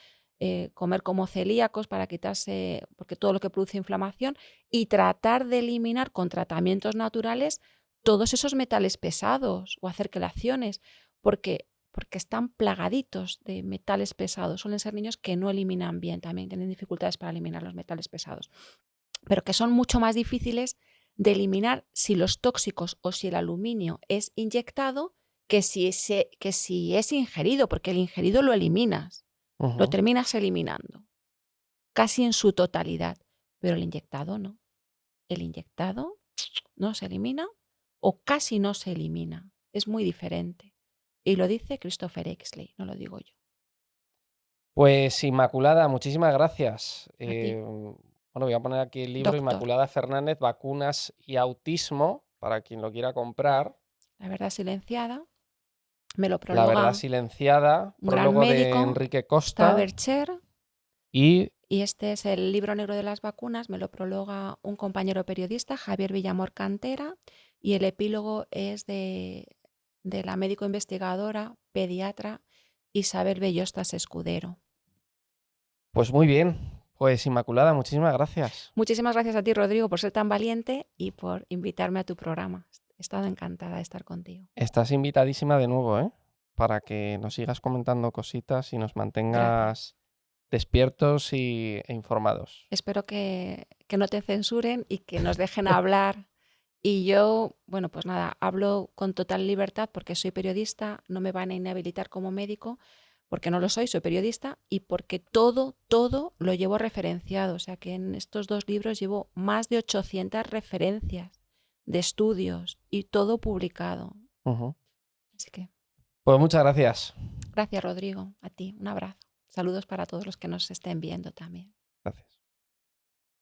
comer como celíacos para quitarse, porque todo lo que produce inflamación, y tratar de eliminar con tratamientos naturales todos esos metales pesados o hacer quelaciones, porque están plagaditos de metales pesados. Suelen ser niños que no eliminan bien, también tienen dificultades para eliminar los metales pesados, pero que son mucho más difíciles de eliminar si los tóxicos o si el aluminio es inyectado que si es ingerido, porque el ingerido lo eliminas, lo Ujú. terminas eliminando, casi en su totalidad, pero el inyectado no. El inyectado no se elimina o casi no se elimina. Es muy diferente. Y lo dice Christopher Exley, no lo digo yo. Pues Inmaculada, muchísimas gracias. A ti, Bueno, voy a poner aquí el libro doctor. Inmaculada Fernández, Vacunas y Autismo, para quien lo quiera comprar. La verdad silenciada. Me lo La verdad prologa silenciada, un gran prólogo de médico, Enrique Costa Tabercher. y Y este es el libro negro de las vacunas. Me lo prologa un compañero periodista, Javier Villamor Cantera. Y el epílogo es de la médico investigadora, pediatra Isabel Bellostas Escudero. pues muy bien. Pues Inmaculada, muchísimas gracias. Muchísimas gracias a ti, Rodrigo, por ser tan valiente y por invitarme a tu programa. He estado encantada de estar contigo. Estás invitadísima de nuevo, ¿eh? Para que nos sigas comentando cositas y nos Gracias. mantengas despiertos e informados. Espero que no te censuren y que nos dejen hablar. Y yo, bueno, pues nada, hablo con total libertad porque soy periodista, no me van a inhabilitar como médico, porque no lo soy periodista y porque todo lo llevo referenciado. O sea que en estos 2 libros llevo más de 800 referencias de estudios y todo publicado. Ujú. Así que Pues muchas gracias. gracias, Rodrigo, a ti, un abrazo. Saludos para todos los que nos estén viendo también. Gracias.